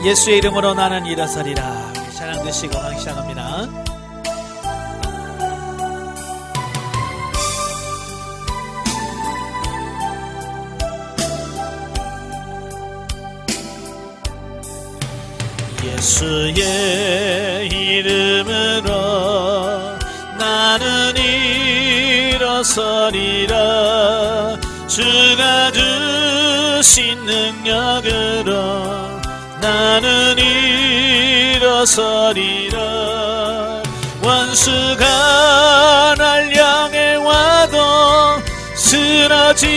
예수의 이름으로 나는 일어서리라. 찬양 드시고 강의 시작합니다. 예수의 이름으로 나는 일어서리라. 주가 주신 능력으로 나는 일어서리라. 원수가 날 향해 와도 쓰러지지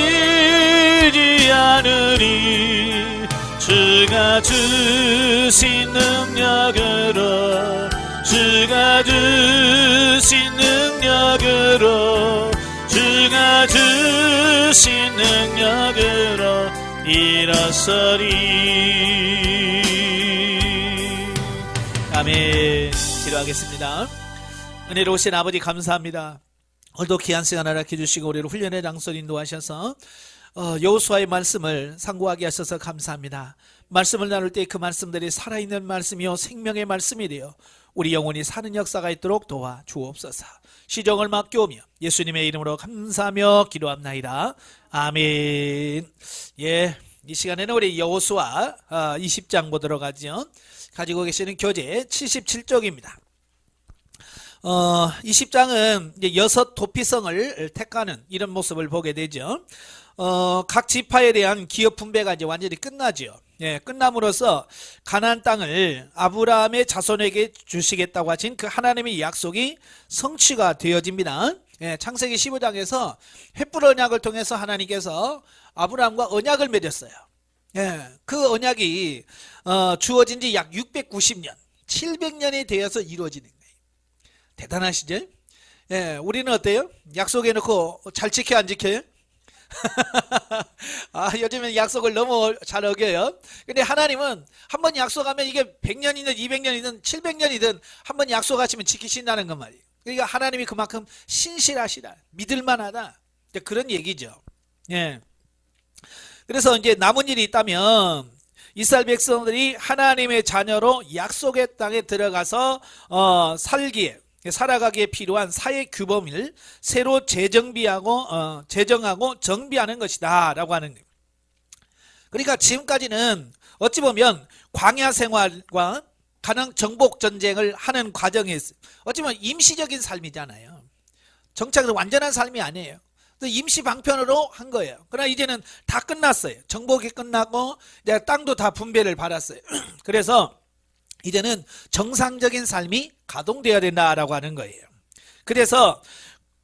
않으리. 주가 주신 능력으로 주가 주신 능력으로 주가 주신 능력으로 일어서리. 아멘. 기도하겠습니다. 은혜로우신 아버지 감사합니다. 오늘도 귀한 시간 허락해 주시고 우리를 훈련의 장소로 인도하셔서 여호수아의 말씀을 상고하게 하셔서 감사합니다. 말씀을 나눌 때 그 말씀들이 살아있는 말씀이요 생명의 말씀이 되어 우리 영혼이 사는 역사가 있도록 도와 주옵소서. 시정을 맡겨오며 예수님의 이름으로 감사하며 기도합나이다. 아멘. 예, 이 시간에는 우리 여호수아 20장 보도록 하죠. 가지고 계시는 교재 77쪽입니다. 20장은 이제 6 도피성을 택하는 이런 모습을 보게 되죠. 각 지파에 대한 기업 분배가 이제 완전히 끝나죠. 예, 끝남으로써 가나안 땅을 아브라함의 자손에게 주시겠다고 하신 그 하나님의 약속이 성취가 되어집니다. 예, 창세기 15장에서 횃불 언약을 통해서 하나님께서 아브라함과 언약을 맺었어요. 예, 그 언약이 주어진 지 약 690년, 700년이 되어서 이루어지는 거예요. 대단하시죠? 예, 우리는 어때요? 약속해놓고 잘 지켜 안 지켜요? 요즘엔 약속을 너무 잘 어겨요. 근데 하나님은 한번 약속하면 이게 100년이든 200년이든 700년이든 한번 약속하시면 지키신다는 것 말이에요. 그러니까 하나님이 그만큼 신실하시다, 믿을만하다, 그런 얘기죠. 예. 그래서 이제 남은 일이 있다면 이스라엘 백성들이 하나님의 자녀로 약속의 땅에 들어가서 살아가기에 필요한 사회 규범을 새로 제정하고 정비하는 것이다 라고 하는 거예요. 그러니까 지금까지는 어찌 보면 광야 생활과 가나안 정복 전쟁을 하는 과정에서 어찌 보면 임시적인 삶이잖아요. 정착은 완전한 삶이 아니에요. 임시 방편으로 한 거예요. 그러나 이제는 다 끝났어요. 정복이 끝나고 이제 땅도 다 분배를 받았어요. 그래서 이제는 정상적인 삶이 가동되어야 된다라고 하는 거예요. 그래서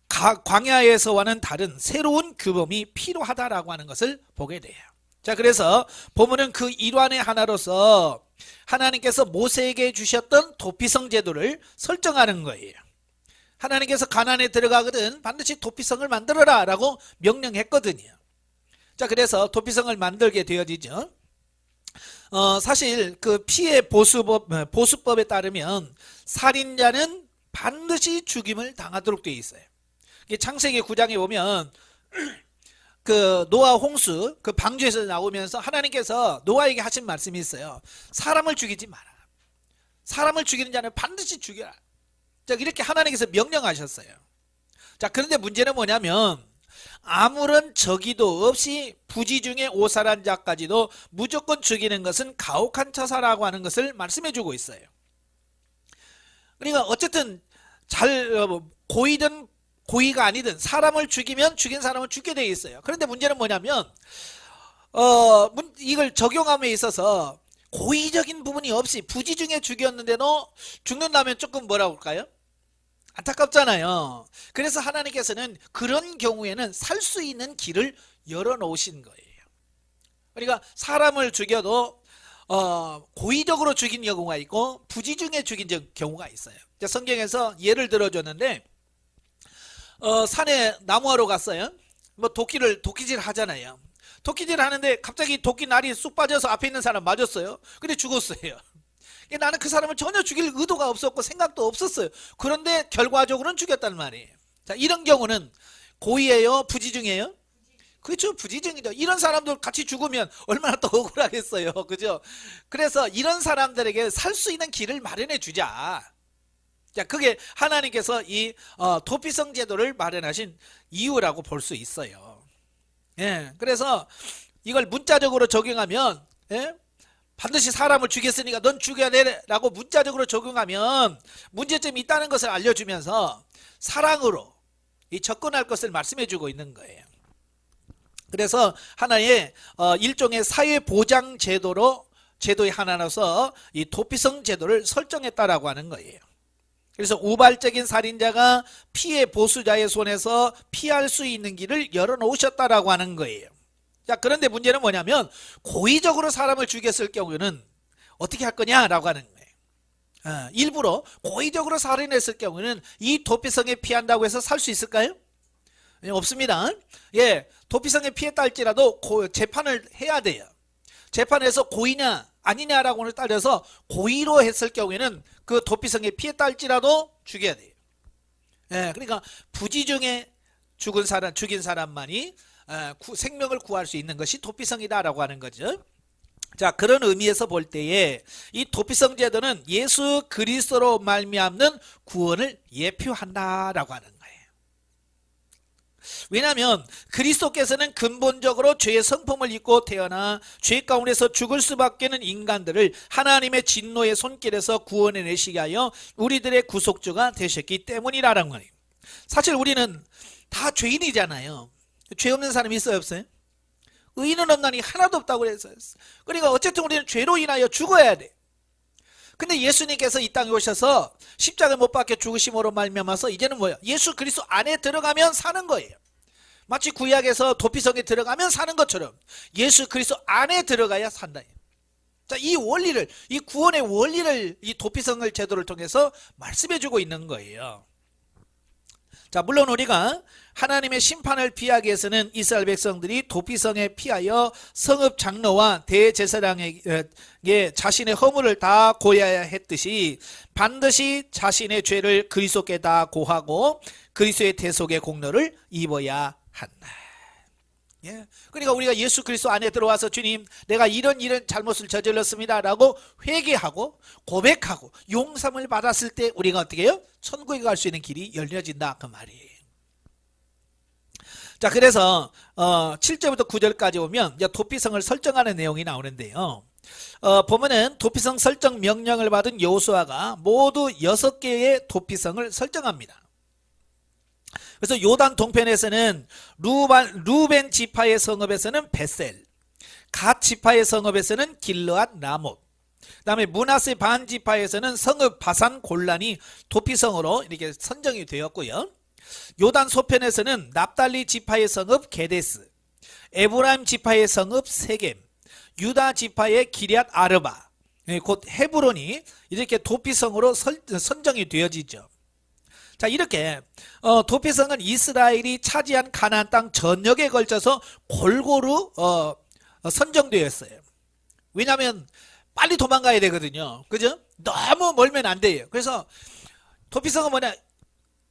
광야에서와는 다른 새로운 규범이 필요하다라고 하는 것을 보게 돼요. 자, 그래서 본문은 그 일환의 하나로서 하나님께서 모세에게 주셨던 도피성 제도를 설정하는 거예요. 하나님께서 가나안에 들어가거든 반드시 도피성을 만들어라 라고 명령했거든요. 자, 그래서 도피성을 만들게 되어지죠. 사실 그 피해 보수법에 따르면 살인자는 반드시 죽임을 당하도록 되어 있어요. 창세기 9장에 보면 그 노아 홍수 그 방주에서 나오면서 하나님께서 노아에게 하신 말씀이 있어요. 사람을 죽이지 마라. 사람을 죽이는 자는 반드시 죽여라. 자, 이렇게 하나님께서 명령하셨어요. 자, 그런데 문제는 뭐냐면 아무런 적의도 없이 부지 중에 오살한 자까지도 무조건 죽이는 것은 가혹한 처사라고 하는 것을 말씀해 주고 있어요. 그러니까 어쨌든 고의든 고의가 아니든 사람을 죽이면 죽인 사람은 죽게 되어 있어요. 그런데 문제는 뭐냐면 이걸 적용함에 있어서 고의적인 부분이 없이 부지 중에 죽였는데도 죽는다면 조금 뭐라고 할까요? 안타깝잖아요. 그래서 하나님께서는 그런 경우에는 살 수 있는 길을 열어놓으신 거예요. 그러니까 사람을 죽여도 고의적으로 죽인 경우가 있고 부지 중에 죽인 경우가 있어요. 성경에서 예를 들어줬는데 산에 나무하러 갔어요. 뭐 도끼질 하잖아요. 도끼질 하는데 갑자기 도끼 날이 쑥 빠져서 앞에 있는 사람 맞았어요. 근데 죽었어요. 나는 그 사람을 전혀 죽일 의도가 없었고 생각도 없었어요. 그런데 결과적으로는 죽였단 말이에요. 자, 이런 경우는 고의예요? 부지 중이에요? 그렇죠. 부지정이죠. 이런 사람들 같이 죽으면 얼마나 더 억울하겠어요. 그죠? 그래서 이런 사람들에게 살 수 있는 길을 마련해 주자. 자, 그게 하나님께서 이 도피성 제도를 마련하신 이유라고 볼 수 있어요. 예, 그래서 이걸 문자적으로 적용하면, 예? 반드시 사람을 죽였으니까 넌 죽여야 돼 라고 문자적으로 적용하면 문제점이 있다는 것을 알려주면서 사랑으로 이 접근할 것을 말씀해 주고 있는 거예요. 그래서 하나의 일종의 사회보장 제도의 하나로서 이 도피성 제도를 설정했다라고 하는 거예요. 그래서 우발적인 살인자가 피해 보수자의 손에서 피할 수 있는 길을 열어놓으셨다라고 하는 거예요. 자, 그런데 문제는 뭐냐면 고의적으로 사람을 죽였을 경우에는 어떻게 할 거냐라고 하는 거예요. 일부러 고의적으로 살인했을 경우에는 이 도피성에 피한다고 해서 살 수 있을까요? 예, 없습니다. 예, 도피성에 피했다 할지라도 재판을 해야 돼요. 재판에서 고의냐 아니냐라고는 따져서 고의로 했을 경우에는 그 도피성에 피했다 할지라도 죽여야 돼요. 예, 그러니까 부지중에 죽인 사람만이 생명을 구할 수 있는 것이 도피성이다라고 하는 거죠. 자, 그런 의미에서 볼 때에 이 도피성 제도는 예수 그리스도로 말미암는 구원을 예표한다라고 하는 거예요. 왜냐하면 그리스도께서는 근본적으로 죄의 성품을 입고 태어나 죄 가운데서 죽을 수밖에는 인간들을 하나님의 진노의 손길에서 구원해내시게 하여 우리들의 구속주가 되셨기 때문이라는 거예요. 사실 우리는 다 죄인이잖아요. 죄 없는 사람이 있어요, 없어요? 의인은 없나니 하나도 없다고 그랬어요. 그러니까 어쨌든 우리는 죄로 인하여 죽어야 돼. 근데 예수님께서 이 땅에 오셔서 십자가에 못 박혀 죽으심으로 말미암아서 이제는 뭐예요? 예수 그리스도 안에 들어가면 사는 거예요. 마치 구약에서 도피성에 들어가면 사는 것처럼 예수 그리스도 안에 들어가야 산다. 자, 이 원리를, 이 구원의 원리를 이 도피성을 제도를 통해서 말씀해 주고 있는 거예요. 자, 물론 우리가 하나님의 심판을 피하기 위해서는 이스라엘 백성들이 도피성에 피하여 성읍 장로와 대제사장에게 자신의 허물을 다 고해야 했듯이 반드시 자신의 죄를 그리스도께 다 고하고 그리스도의 대속의 공로를 입어야 한다. 예. 그러니까 우리가 예수 그리스도 안에 들어와서 주님, 내가 이런 잘못을 저질렀습니다 라고 회개하고 고백하고 용서를 받았을 때 우리가 어떻게 해요? 천국에 갈 수 있는 길이 열려진다, 그 말이에요. 자, 그래서 7절부터 9절까지 보면 도피성을 설정하는 내용이 나오는데요. 보면은 도피성 설정 명령을 받은 여호수아가 모두 6개의 도피성을 설정합니다. 그래서 요단 동편에서는 루벤 지파의 성읍에서는 베셀, 갓 지파의 성읍에서는 길르앗 라못, 그 다음에 므낫세 반 지파에서는 성읍 바산 골란이 도피성으로 이렇게 선정이 되었고요. 요단 소편에서는 납달리 지파의 성읍 게데스, 에브라임 지파의 성읍 세겜, 유다 지파의 기럇 아르바, 곧 헤브론이 이렇게 도피성으로 선정이 되어지죠. 자, 이렇게 도피성은 이스라엘이 차지한 가나안 땅 전역에 걸쳐서 골고루 선정되었어요. 왜냐하면 빨리 도망가야 되거든요. 그죠? 너무 멀면 안 돼요. 그래서 도피성은 뭐냐?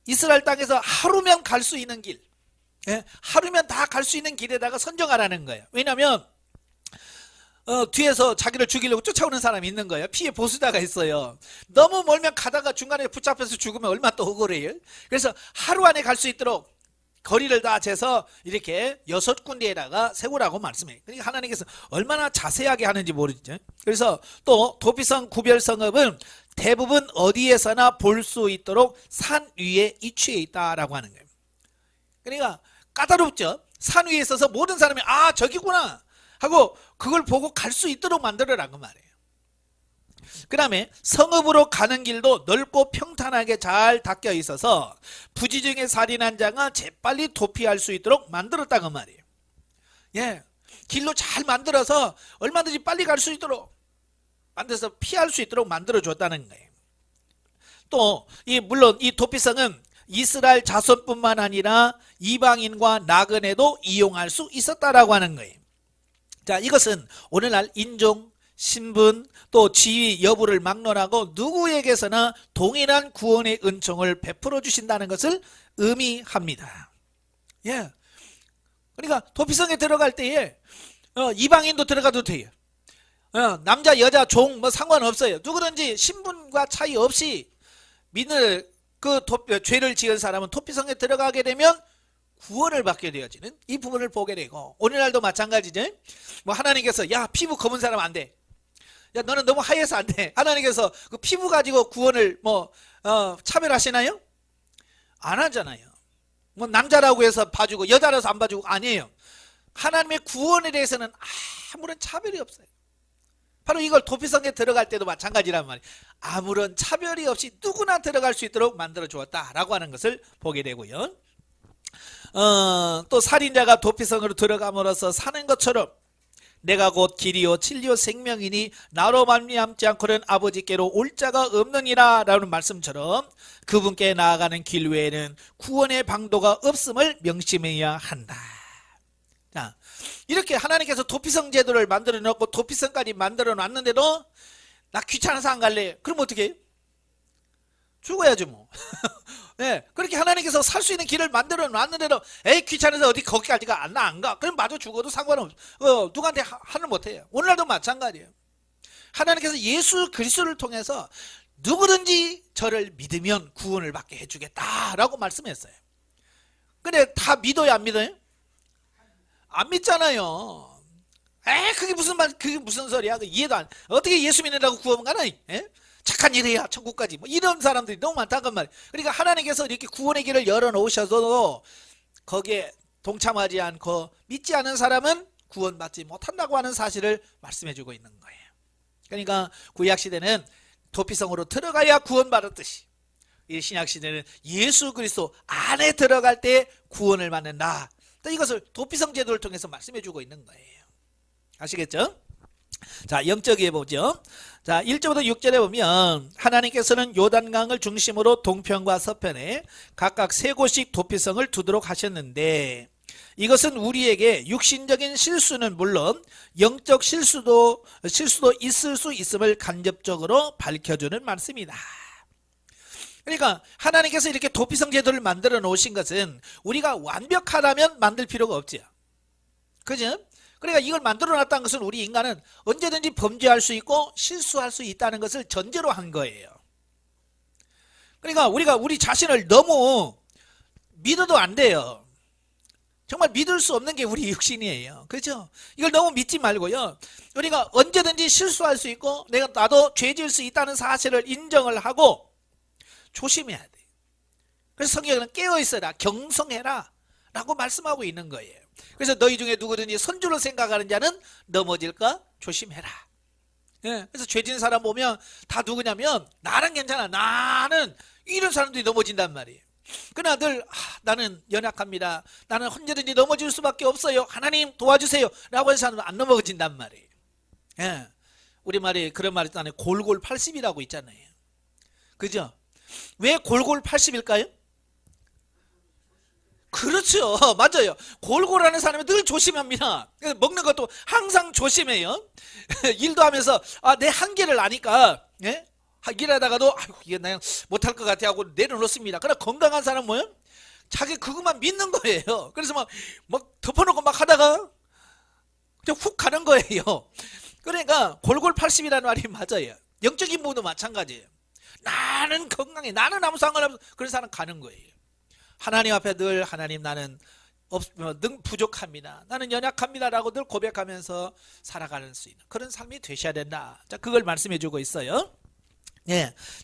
이스라엘 땅에서 하루면 갈 수 있는 길, 예? 하루면 다 갈 수 있는 길에다가 선정하라는 거예요. 왜냐하면 뒤에서 자기를 죽이려고 쫓아오는 사람이 있는 거예요. 피해 보수자가 있어요. 너무 멀면 가다가 중간에 붙잡혀서 죽으면 얼마나 또 억울해요. 그래서 하루 안에 갈 수 있도록 거리를 다 재서 이렇게 6군데에다가 세우라고 말씀해요. 그러니까 하나님께서 얼마나 자세하게 하는지 모르죠. 그래서 또 도피성 구별성읍은 대부분 어디에서나 볼 수 있도록 산 위에 위치해 있다라고 하는 거예요. 그러니까 까다롭죠. 산 위에 있어서 모든 사람이 아, 저기구나 하고 그걸 보고 갈 수 있도록 만들어라는 말이에요. 그 다음에 성읍으로 가는 길도 넓고 평탄하게 잘 닦여 있어서 부지중에 살인한 자가 재빨리 도피할 수 있도록 만들었다는 말이에요. 예, 길로 잘 만들어서 얼마든지 빨리 갈 수 있도록 만들어서 피할 수 있도록 만들어줬다는 거예요. 또 물론 이 도피성은 이스라엘 자손뿐만 아니라 이방인과 나그네도 이용할 수 있었다라고 하는 거예요. 자, 이것은 오늘날 인종, 신분, 또 지위 여부를 막론하고 누구에게서나 동일한 구원의 은총을 베풀어 주신다는 것을 의미합니다. 예, 그러니까 도피성에 들어갈 때에 이방인도 들어가도 돼요. 남자 여자 종 뭐 상관없어요. 누구든지 신분과 차이 없이 믿는 죄를 지은 사람은 도피성에 들어가게 되면 구원을 받게 되어지는 이 부분을 보게 되고, 오늘날도 마찬가지죠. 뭐 하나님께서 야 피부 검은 사람 안 돼, 야 너는 너무 하얘서 안 돼, 하나님께서 그 피부 가지고 구원을 차별하시나요? 안 하잖아요. 뭐 남자라고 해서 봐주고 여자라서 안 봐주고 아니에요. 하나님의 구원에 대해서는 아무런 차별이 없어요. 바로 이걸 도피성에 들어갈 때도 마찬가지란 말이에요. 아무런 차별이 없이 누구나 들어갈 수 있도록 만들어 주었다라고 하는 것을 보게 되고요. 또 살인자가 도피성으로 들어감으로써 사는 것처럼 내가 곧 길이요 진리요 생명이니 나로 말미암지 않고는 아버지께로 올 자가 없느니라 라는 말씀처럼 그분께 나아가는 길 외에는 구원의 방도가 없음을 명심해야 한다. 자, 이렇게 하나님께서 도피성 제도를 만들어 놓고 도피성까지 만들어 놨는데도 나 귀찮아서 안 갈래. 그럼 어떻게 해요? 죽어야죠 뭐. 네, 그렇게 하나님께서 살 수 있는 길을 만들어 놨는데도 에이 귀찮아서 어디 거기까지가 안 가. 그럼 마저 죽어도 상관없어. 누구한테 하는 못해요. 오늘날도 마찬가지예요. 하나님께서 예수 그리스도를 통해서 누구든지 저를 믿으면 구원을 받게 해주겠다라고 말씀했어요. 근데 다 믿어요 안 믿어요? 안 믿잖아요. 그게 무슨 소리야? 이해도 안. 어떻게 예수 믿는다고 구원 가나? 착한 일 해야 천국 가지. 뭐 이런 사람들이 너무 많다는 말이에요. 그러니까 하나님께서 이렇게 구원의 길을 열어놓으셔도 거기에 동참하지 않고 믿지 않은 사람은 구원받지 못한다고 하는 사실을 말씀해주고 있는 거예요. 그러니까 구약시대는 도피성으로 들어가야 구원받았듯이 이 신약시대는 예수 그리스도 안에 들어갈 때 구원을 받는다. 이것을 도피성 제도를 통해서 말씀해주고 있는 거예요. 아시겠죠? 자, 영적에 보죠. 자, 1절부터 6절에 보면 하나님께서는 요단강을 중심으로 동편과 서편에 각각 3곳씩 도피성을 두도록 하셨는데 이것은 우리에게 육신적인 실수는 물론 영적 실수도 있을 수 있음을 간접적으로 밝혀주는 말씀이다. 그러니까 하나님께서 이렇게 도피성 제도를 만들어 놓으신 것은 우리가 완벽하다면 만들 필요가 없죠. 그죠? 그러니까 이걸 만들어 놨다는 것은 우리 인간은 언제든지 범죄할 수 있고 실수할 수 있다는 것을 전제로 한 거예요. 그러니까 우리가 우리 자신을 너무 믿어도 안 돼요. 정말 믿을 수 없는 게 우리 육신이에요. 그렇죠? 이걸 너무 믿지 말고요. 우리가 언제든지 실수할 수 있고 나도 죄 지을 수 있다는 사실을 인정을 하고 조심해야 돼. 그래서 성경은 깨어있어라, 경성해라 라고 말씀하고 있는 거예요. 그래서 너희 중에 누구든지 선주로 생각하는 자는 넘어질까 조심해라. 그래서 죄 지은 사람 보면 다 누구냐면 나는 괜찮아, 나는 이런 사람들이 넘어진단 말이에요. 그러나 늘 나는 연약합니다, 나는 언제든지 넘어질 수밖에 없어요, 하나님 도와주세요 라고 해서 사람은 안 넘어진단 말이에요. 우리말에 그런 말이 있잖아요. 골골 80이라고 있잖아요. 그죠? 왜 골골 80일까요? 그렇죠. 맞아요. 골골하는 사람은 늘 조심합니다. 먹는 것도 항상 조심해요. 일도 하면서 내 한계를 아니까 일하다가도 이게 내가 못할 것 같아 하고 내려놓습니다. 그러나 건강한 사람은 뭐예요? 자기 그것만 믿는 거예요. 그래서 막 덮어놓고 막 하다가 그냥 훅 가는 거예요. 그러니까 골골 80이라는 말이 맞아요. 영적인 부분도 마찬가지예요. 나는 건강해, 나는 아무 상관없어, 그런 사람 가는 거예요. 하나님 앞에 늘 하나님 나는 부족합니다, 나는 연약합니다 라고 늘 고백하면서 살아가는 수 있는 그런 삶이 되셔야 된다. 자, 그걸 말씀해 주고 있어요.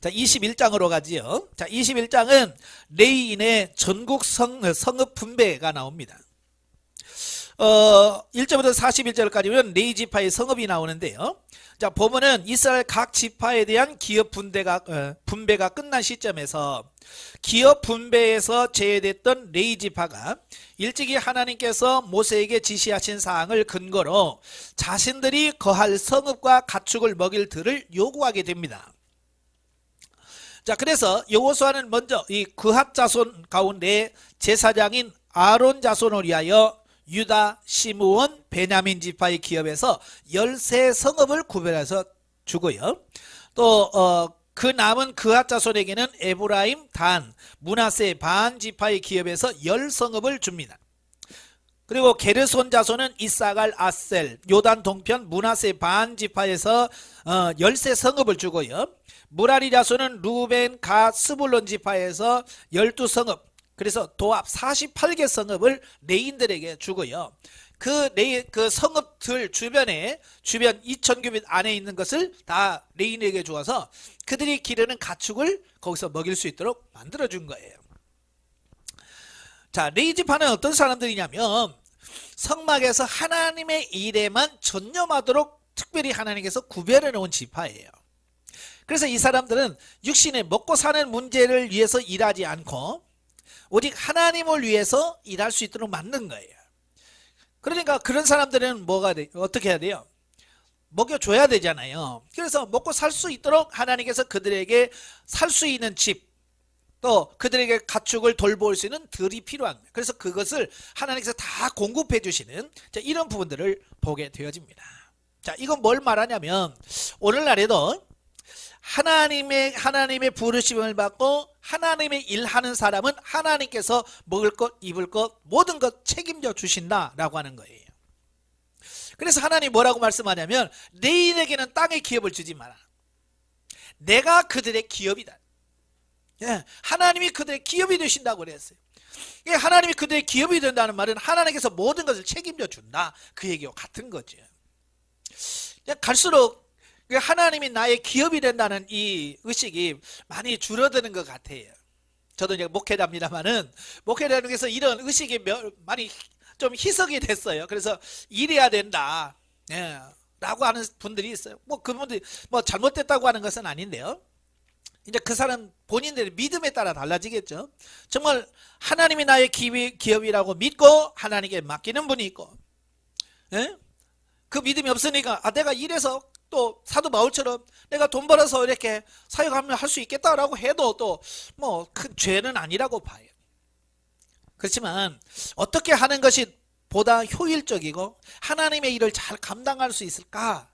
자, 21장으로 가지요. 자, 21장은 레위인의 전국 성읍 분배가 나옵니다. 1절부터 41절까지 보면 레위 지파의 성읍이 나오는데요. 자, 보면은 이스라엘 각 지파에 대한 기업 분배가 끝난 시점에서 기업 분배에서 제외됐던 레위 지파가 일찍이 하나님께서 모세에게 지시하신 사항을 근거로 자신들이 거할 성읍과 가축을 먹일 들을 요구하게 됩니다. 자, 그래서 여호수아는 먼저 이 그핫 자손 가운데 제사장인 아론 자손을 위하여 유다, 시므온, 베냐민 지파의 기업에서 13성읍을 구별해서 주고요. 또 그 남은 그핫 자손에게는 에브라임, 단, 므낫세, 반 지파의 기업에서 10성읍을 줍니다. 그리고 게르손 자손은 이사갈, 아셀, 요단 동편, 므낫세 반 지파에서 13성읍을 주고요. 무라리 자손은 루벤, 갓, 스불론 지파에서 12성읍, 그래서 도합 48개 성읍을 레인들에게 주고요. 그 성읍들 주변 2000규빗 안에 있는 것을 다 레인에게 주어서 그들이 기르는 가축을 거기서 먹일 수 있도록 만들어 준 거예요. 자, 레위 지파는 어떤 사람들이냐면 성막에서 하나님의 일에만 전념하도록 특별히 하나님께서 구별해 놓은 지파예요. 그래서 이 사람들은 육신의 먹고 사는 문제를 위해서 일하지 않고 오직 하나님을 위해서 일할 수 있도록 만든 거예요. 그러니까 그런 사람들은 어떻게 해야 돼요? 먹여줘야 되잖아요. 그래서 먹고 살 수 있도록 하나님께서 그들에게 살 수 있는 집, 또 그들에게 가축을 돌볼 수 있는 들이 필요한 거예요. 그래서 그것을 하나님께서 다 공급해 주시는 이런 부분들을 보게 되어집니다. 자, 이건 뭘 말하냐면 오늘날에도 하나님의 부르심을 받고 하나님의 일하는 사람은 하나님께서 먹을 것, 입을 것, 모든 것 책임져 주신다라고 하는 거예요. 그래서 하나님 뭐라고 말씀하냐면 레인에게는 땅의 기업을 주지 마라. 내가 그들의 기업이다. 예, 하나님이 그들의 기업이 되신다고 그랬어요. 예, 하나님이 그들의 기업이 된다는 말은 하나님께서 모든 것을 책임져 준다. 그 얘기와 같은 거죠. 갈수록 하나님이 나의 기업이 된다는 이 의식이 많이 줄어드는 것 같아요. 저도 이제 목회자입니다만은 목회자에서 이런 의식이 많이 좀 희석이 됐어요. 그래서 일해야 된다, 예, 라고 하는 분들이 있어요. 그분들이 잘못됐다고 하는 것은 아닌데요. 이제 그 사람 본인들의 믿음에 따라 달라지겠죠. 정말 하나님이 나의 기업이라고 믿고 하나님께 맡기는 분이 있고, 예? 그 믿음이 없으니까 내가 일해서 또 사도 바울처럼 내가 돈 벌어서 이렇게 사역하면 할 수 있겠다라고 해도 또 큰 죄는 아니라고 봐요. 그렇지만 어떻게 하는 것이 보다 효율적이고 하나님의 일을 잘 감당할 수 있을까?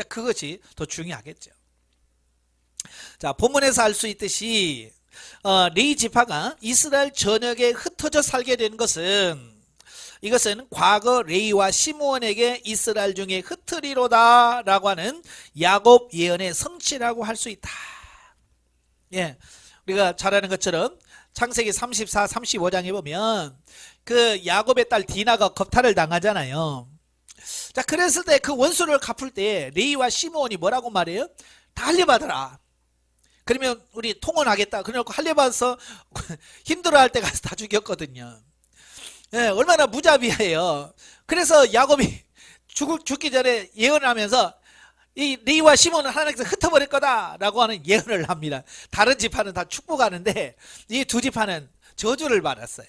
그것이 더 중요하겠죠. 자, 본문에서 알 수 있듯이 레위 지파가 이스라엘 전역에 흩어져 살게 된 것은 이것은 과거 레위와 시므온에게 이스라엘 중에 흩으리로다 라고 하는 야곱 예언의 성취라고 할 수 있다. 예, 우리가 잘 아는 것처럼 창세기 34, 35장에 보면 그 야곱의 딸 디나가 겁탈을 당하잖아요. 자, 그랬을 때 그 원수를 갚을 때 레위와 시므온이 뭐라고 말해요? 다 할례받아라. 그러면 우리 통원하겠다. 그래놓고 할례받아서 힘들어할 때 가서 다 죽였거든요. 예, 얼마나 무자비해요. 그래서 야곱이 죽기 전에 예언을 하면서 이 레위와 시몬은 하나님께서 흩어버릴 거다라고 하는 예언을 합니다. 다른 지파는 다 축복하는데 이 두 지파는 저주를 받았어요.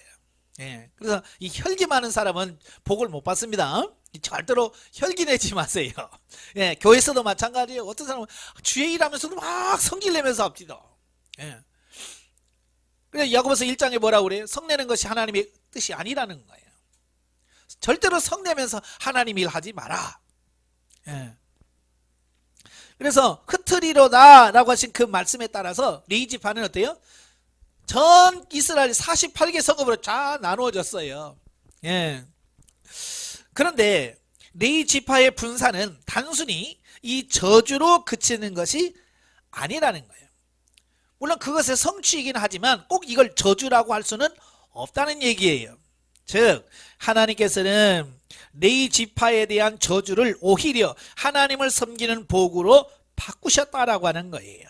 예, 그래서 이 혈기 많은 사람은 복을 못 받습니다. 절대로 혈기 내지 마세요. 예, 교회에서도 마찬가지예요. 어떤 사람은 주의 일하면서도 막 성질 내면서 합니다. 예. 그래서 야고보서 1장에 뭐라고 그래요? 성내는 것이 하나님의 뜻이 아니라는 거예요. 절대로 성내면서 하나님 일 하지 마라. 예. 그래서 흩으리로다 라고 하신 그 말씀에 따라서 레위 지파는 어때요? 전 이스라엘 48개 성읍으로 다 나누어졌어요. 예. 그런데 레위 지파의 분산은 단순히 이 저주로 그치는 것이 아니라는 거예요. 물론 그것의 성취이긴 하지만 꼭 이걸 저주라고 할 수는 없다는 얘기예요. 즉 하나님께서는 레위 지파에 대한 저주를 오히려 하나님을 섬기는 복으로 바꾸셨다라고 하는 거예요.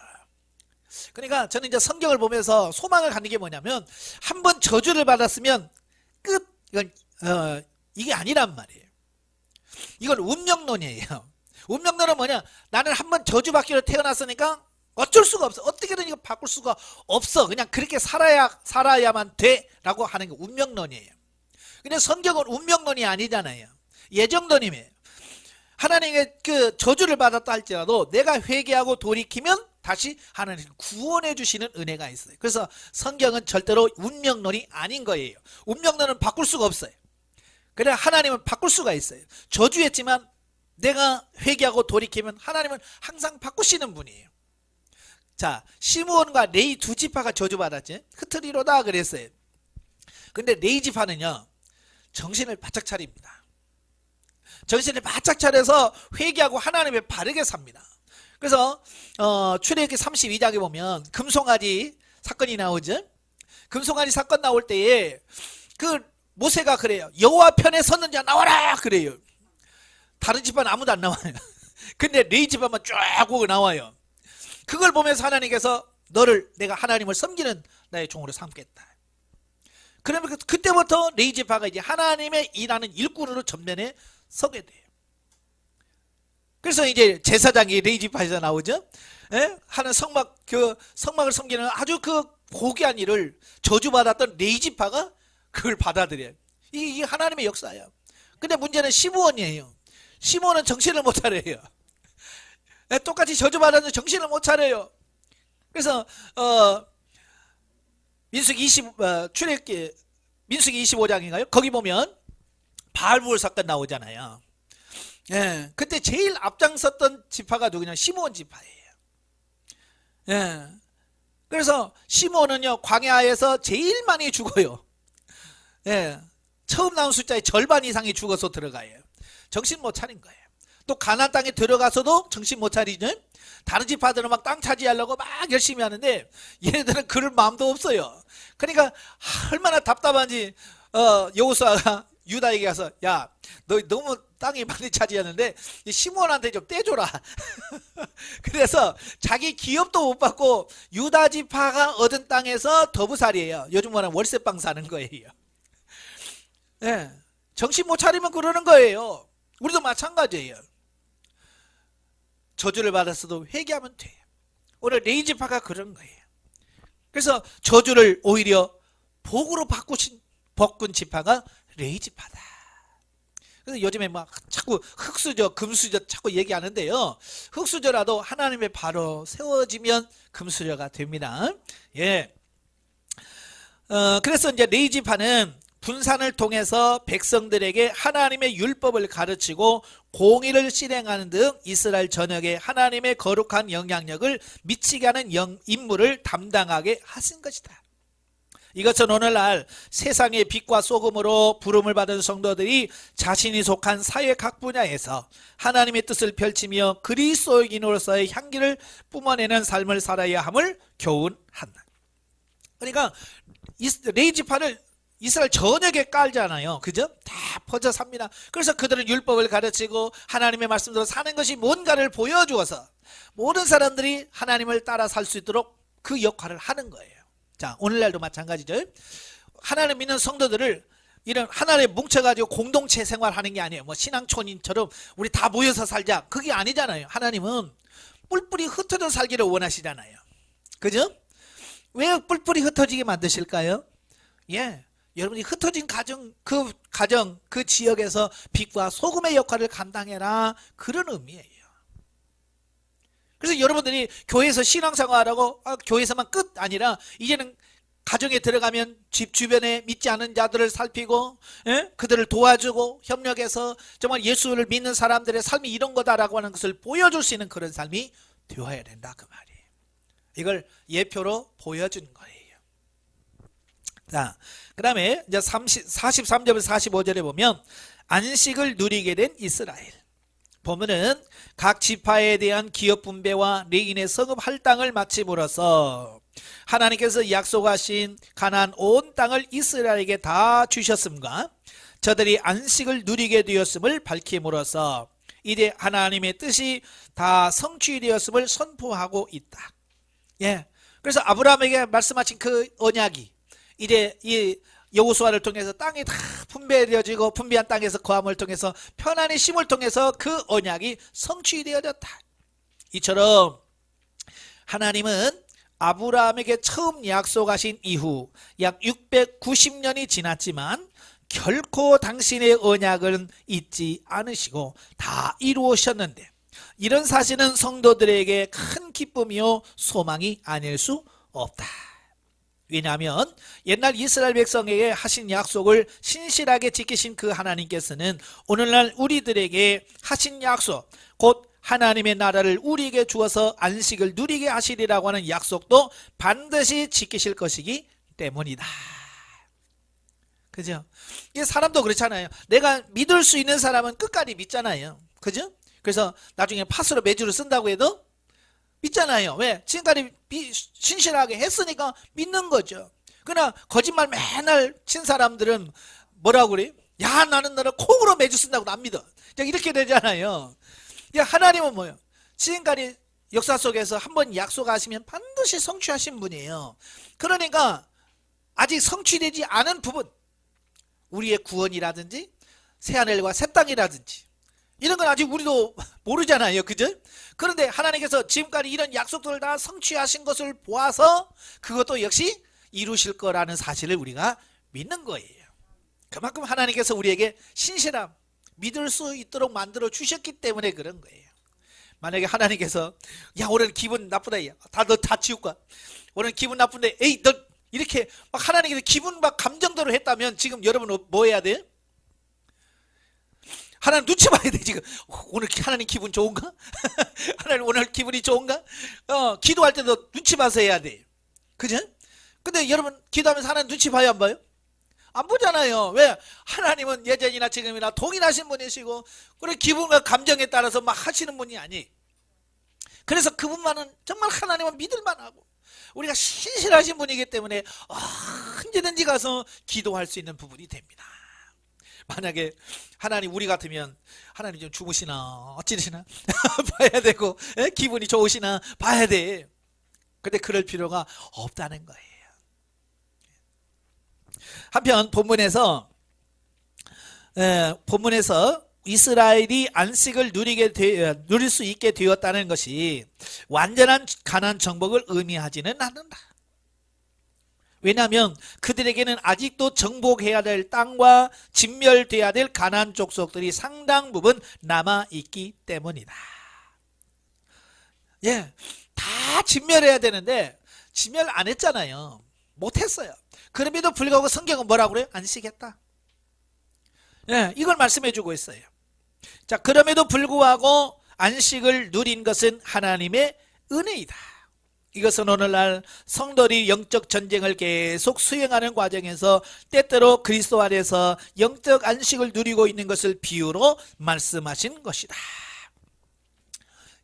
그러니까 저는 이제 성경을 보면서 소망을 갖는 게 뭐냐면 한번 저주를 받았으면 끝, 이게 아니란 말이에요. 이건 운명론이에요. 운명론은 뭐냐? 나는 한번 저주받기로 태어났으니까 어쩔 수가 없어. 어떻게든 이거 바꿀 수가 없어. 그냥 그렇게 살아야만 돼 라고 하는 게 운명론이에요. 근데 성경은 운명론이 아니잖아요. 예정론이에요. 하나님의 그 저주를 받았다 할지라도 내가 회개하고 돌이키면 다시 하나님 구원해 주시는 은혜가 있어요. 그래서 성경은 절대로 운명론이 아닌 거예요. 운명론은 바꿀 수가 없어요. 그래 하나님은 바꿀 수가 있어요. 저주했지만 내가 회개하고 돌이키면 하나님은 항상 바꾸시는 분이에요. 자, 시므온과 레위 두 지파가 저주받았지. 흩으리로다 그랬어요. 근데 레위 지파는요, 정신을 바짝 차립니다. 정신을 바짝 차려서 회개하고 하나님의 바르게 삽니다. 그래서 출애굽기 32장에 보면 금송아지 사건이 나오죠. 금송아지 사건 나올 때에 그 모세가 그래요. 여호와 편에 섰는 자 나와라 그래요. 다른 집안은 아무도 안 나와요. 근데 레위 집안만 쫙 오고 나와요. 그걸 보면서 하나님께서 너를 내가 하나님을 섬기는 나의 종으로 삼겠다. 그러면 그때부터 레위 지파가 이제 하나님의 일하는 일꾼으로 전면에 서게 돼요. 그래서 이제 제사장이 레위 지파에서 나오죠. 예? 하는 성막을 섬기는 아주 그 고귀한 일을 저주받았던 레위 지파가 그걸 받아들여요. 이게 하나님의 역사예요. 근데 문제는 시므온이에요. 시므온은 정신을 못 차려요. 예? 똑같이 저주받았는데 정신을 못 차려요. 그래서 민수기 25장인가요? 거기 보면 바알부올 사건 나오잖아요. 예, 그때 제일 앞장섰던 지파가 누구냐? 시므온 지파예요. 예, 그래서 시므온은요 광야에서 제일 많이 죽어요. 예, 처음 나온 숫자의 절반 이상이 죽어서 들어가요. 정신 못 차린 거예요. 또 가나안 땅에 들어가서도 정신 못 차리죠. 다른 지파들은 막 땅 차지하려고 막 열심히 하는데 얘네들은 그럴 마음도 없어요. 그러니까 얼마나 답답한지 여호수아가 유다에게 가서 야, 너 너무 땅이 많이 차지하는데 시므온한테 좀 떼줘라. 그래서 자기 기업도 못 받고 유다 지파가 얻은 땅에서 더부살이에요. 요즘 말하면 월세방 사는 거예요. 네, 정신 못 차리면 그러는 거예요. 우리도 마찬가지예요. 저주를 받았어도 회개하면 돼요. 오늘 레위 지파가 그런 거예요. 그래서 저주를 오히려 복으로 바꾼 지파가 레위 지파다. 그래서 요즘에 막 자꾸 흙수저, 금수저 자꾸 얘기하는데요. 흙수저라도 하나님의 바로 세워지면 금수저가 됩니다. 예. 그래서 이제 레위 지파는 분산을 통해서 백성들에게 하나님의 율법을 가르치고 공의를 실행하는 등 이스라엘 전역에 하나님의 거룩한 영향력을 미치게 하는 임무를 담당하게 하신 것이다. 이것은 오늘날 세상의 빛과 소금으로 부름을 받은 성도들이 자신이 속한 사회 각 분야에서 하나님의 뜻을 펼치며 그리스도인으로서의 향기를 뿜어내는 삶을 살아야 함을 교훈한다. 그러니까 레위 지파를 이스라엘 전역에 깔잖아요. 그죠? 다 퍼져 삽니다. 그래서 그들은 율법을 가르치고 하나님의 말씀대로 사는 것이 뭔가를 보여주어서 모든 사람들이 하나님을 따라 살 수 있도록 그 역할을 하는 거예요. 자, 오늘날도 마찬가지죠. 하나님 믿는 성도들을 이런 하나님에 뭉쳐가지고 공동체 생활하는 게 아니에요. 뭐 신앙촌인처럼 우리 다 모여서 살자. 그게 아니잖아요. 하나님은 뿔뿔이 흩어져 살기를 원하시잖아요. 그죠? 왜 뿔뿔이 흩어지게 만드실까요? 예. 여러분이 흩어진 가정, 그 지역에서 빛과 소금의 역할을 감당해라. 그런 의미예요. 그래서 여러분들이 교회에서 신앙생활하고 교회에서만 끝 아니라 이제는 가정에 들어가면 집 주변에 믿지 않은 자들을 살피고 그들을 도와주고 협력해서 정말 예수를 믿는 사람들의 삶이 이런 거다라고 하는 것을 보여줄 수 있는 그런 삶이 되어야 된다 그 말이에요. 이걸 예표로 보여준 거예요. 자, 그 다음에 이제 43절에서 45절에 보면 안식을 누리게 된 이스라엘. 보면은 각 지파에 대한 기업 분배와 레인의 성읍 할당을 마침으로써 하나님께서 약속하신 가나안 온 땅을 이스라엘에게 다 주셨음과 저들이 안식을 누리게 되었음을 밝힘으로써 이제 하나님의 뜻이 다 성취되었음을 선포하고 있다. 예. 그래서 아브라함에게 말씀하신 그 언약이 이제 이 여호수아를 통해서 땅이 다 분배되어지고 분배한 땅에서 거함을 통해서 편안히 쉼을 통해서 그 언약이 성취되어졌다. 이처럼 하나님은 아브라함에게 처음 약속하신 이후 약 690년이 지났지만 결코 당신의 언약은 잊지 않으시고 다 이루으셨는데 이런 사실은 성도들에게 큰 기쁨이요 소망이 아닐 수 없다. 왜냐하면 옛날 이스라엘 백성에게 하신 약속을 신실하게 지키신 그 하나님께서는 오늘날 우리들에게 하신 약속, 곧 하나님의 나라를 우리에게 주어서 안식을 누리게 하시리라고 하는 약속도 반드시 지키실 것이기 때문이다. 그죠? 이게 사람도 그렇잖아요. 내가 믿을 수 있는 사람은 끝까지 믿잖아요. 그죠? 그래서 나중에 팥으로 매주를 쓴다고 해도 믿잖아요. 왜? 지금까지 신실하게 했으니까 믿는 거죠. 그러나 거짓말 맨날 친 사람들은 뭐라고 그래요? 야, 나는 너를 콩으로 매주 쓴다고 안 믿어. 이렇게 되잖아요. 하나님은 뭐예요? 지금까지 역사 속에서 한번 약속하시면 반드시 성취하신 분이에요. 그러니까 아직 성취되지 않은 부분, 우리의 구원이라든지 새하늘과 새 땅이라든지 이런 건 아직 우리도 모르잖아요. 그죠? 그런데 하나님께서 지금까지 이런 약속들을 다 성취하신 것을 보아서 그것도 역시 이루실 거라는 사실을 우리가 믿는 거예요. 그만큼 하나님께서 우리에게 신실함, 믿을 수 있도록 만들어 주셨기 때문에 그런 거예요. 만약에 하나님께서 야, 오늘 기분 나쁘다, 야, 너 다 치울까? 오늘 기분 나쁜데, 에이, 너 이렇게 막 하나님께서 기분 막 감정대로 했다면 지금 여러분 뭐 해야 돼요? 하나님 눈치 봐야 돼. 지금 오늘 하나님 기분 좋은가? 하나님 오늘 기분이 좋은가? 기도할 때도 눈치 봐서 해야 돼. 그죠? 근데 여러분 기도하면서 하나님 눈치 봐요, 안 봐요? 안 보잖아요. 왜? 하나님은 예전이나 지금이나 동일하신 분이시고 그리고 기분과 감정에 따라서 막 하시는 분이 아니. 그래서 그분만은 정말 하나님은 믿을만하고 우리가 신실하신 분이기 때문에 언제든지 가서 기도할 수 있는 부분이 됩니다. 만약에 하나님 우리 같으면 하나님 좀 주무시나 어찌되시나 봐야 되고 기분이 좋으시나 봐야 돼. 근데 그럴 필요가 없다는 거예요. 한편 본문에서 이스라엘이 안식을 누릴 수 있게 되었다는 것이 완전한 가나안 정복을 의미하지는 않는다. 왜냐하면 그들에게는 아직도 정복해야 될 땅과 진멸돼야 될 가나안 족속들이 상당 부분 남아있기 때문이다. 예, 다 진멸해야 되는데 진멸 안 했잖아요. 못했어요. 그럼에도 불구하고 성경은 뭐라고 그래요? 안식했다. 예, 이걸 말씀해 주고 있어요. 자, 그럼에도 불구하고 안식을 누린 것은 하나님의 은혜이다. 이것은 오늘날 성도들이 영적 전쟁을 계속 수행하는 과정에서 때때로 그리스도 안에서 영적 안식을 누리고 있는 것을 비유로 말씀하신 것이다.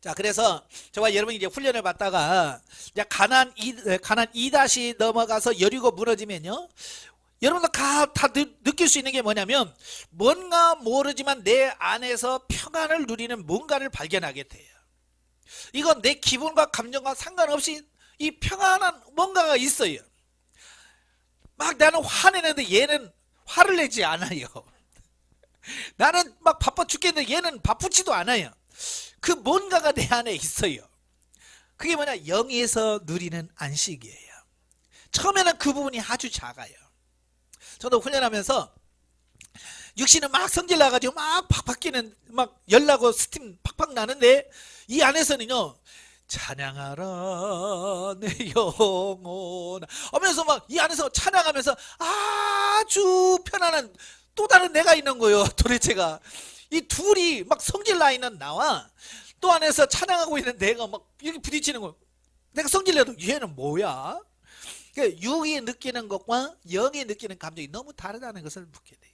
자, 그래서 저와 여러분이 이제 훈련을 받다가 이제 가나안 2다시 넘어가서 여리고 무너지면요, 여러분들 다 느낄 수 있는 게 뭐냐면 뭔가 모르지만 내 안에서 평안을 누리는 뭔가를 발견하게 돼요. 이건 내 기분과 감정과 상관없이 이 평안한 뭔가가 있어요. 막 나는 화내는데 얘는 화를 내지 않아요. 나는 막 바빠 죽겠는데 얘는 바쁘지도 않아요. 그 뭔가가 내 안에 있어요. 그게 뭐냐? 영에서 누리는 안식이에요. 처음에는 그 부분이 아주 작아요. 저도 훈련하면서 육신은 막 성질 나가지고 막 팍팍 끼는 막 열나고 스팀 팍팍 나는데 이 안에서는요, 찬양하라 내 영혼 하면서 막 이 안에서 찬양하면서 아주 편안한 또 다른 내가 있는 거예요. 도대체가 이 둘이 막 성질 나 있는 나와 또 안에서 찬양하고 있는 내가 막 이렇게 부딪히는 거예요. 내가 성질 내도 얘는 뭐야? 그러니까 육이 느끼는 것과 영이 느끼는 감정이 너무 다르다는 것을 묻게 돼요.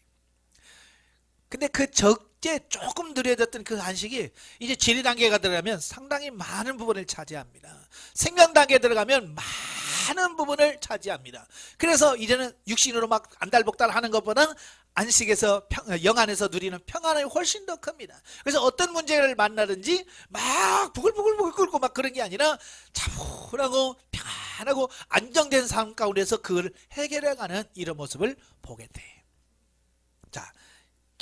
근데 그 적재 조금 느려졌던 그 안식이 이제 진리 단계가 들어가면 상당히 많은 부분을 차지합니다. 생명 단계에 들어가면 많은 부분을 차지합니다. 그래서 이제는 육신으로 막 안달복달 하는 것보다는 안식에서 영 안에서 누리는 평안이 훨씬 더 큽니다. 그래서 어떤 문제를 만나든지 막 부글부글 끓고 막 그런 게 아니라 차분하고 평안하고 안정된 삶 가운데서 그걸 해결해가는 이런 모습을 보게 돼요. 자,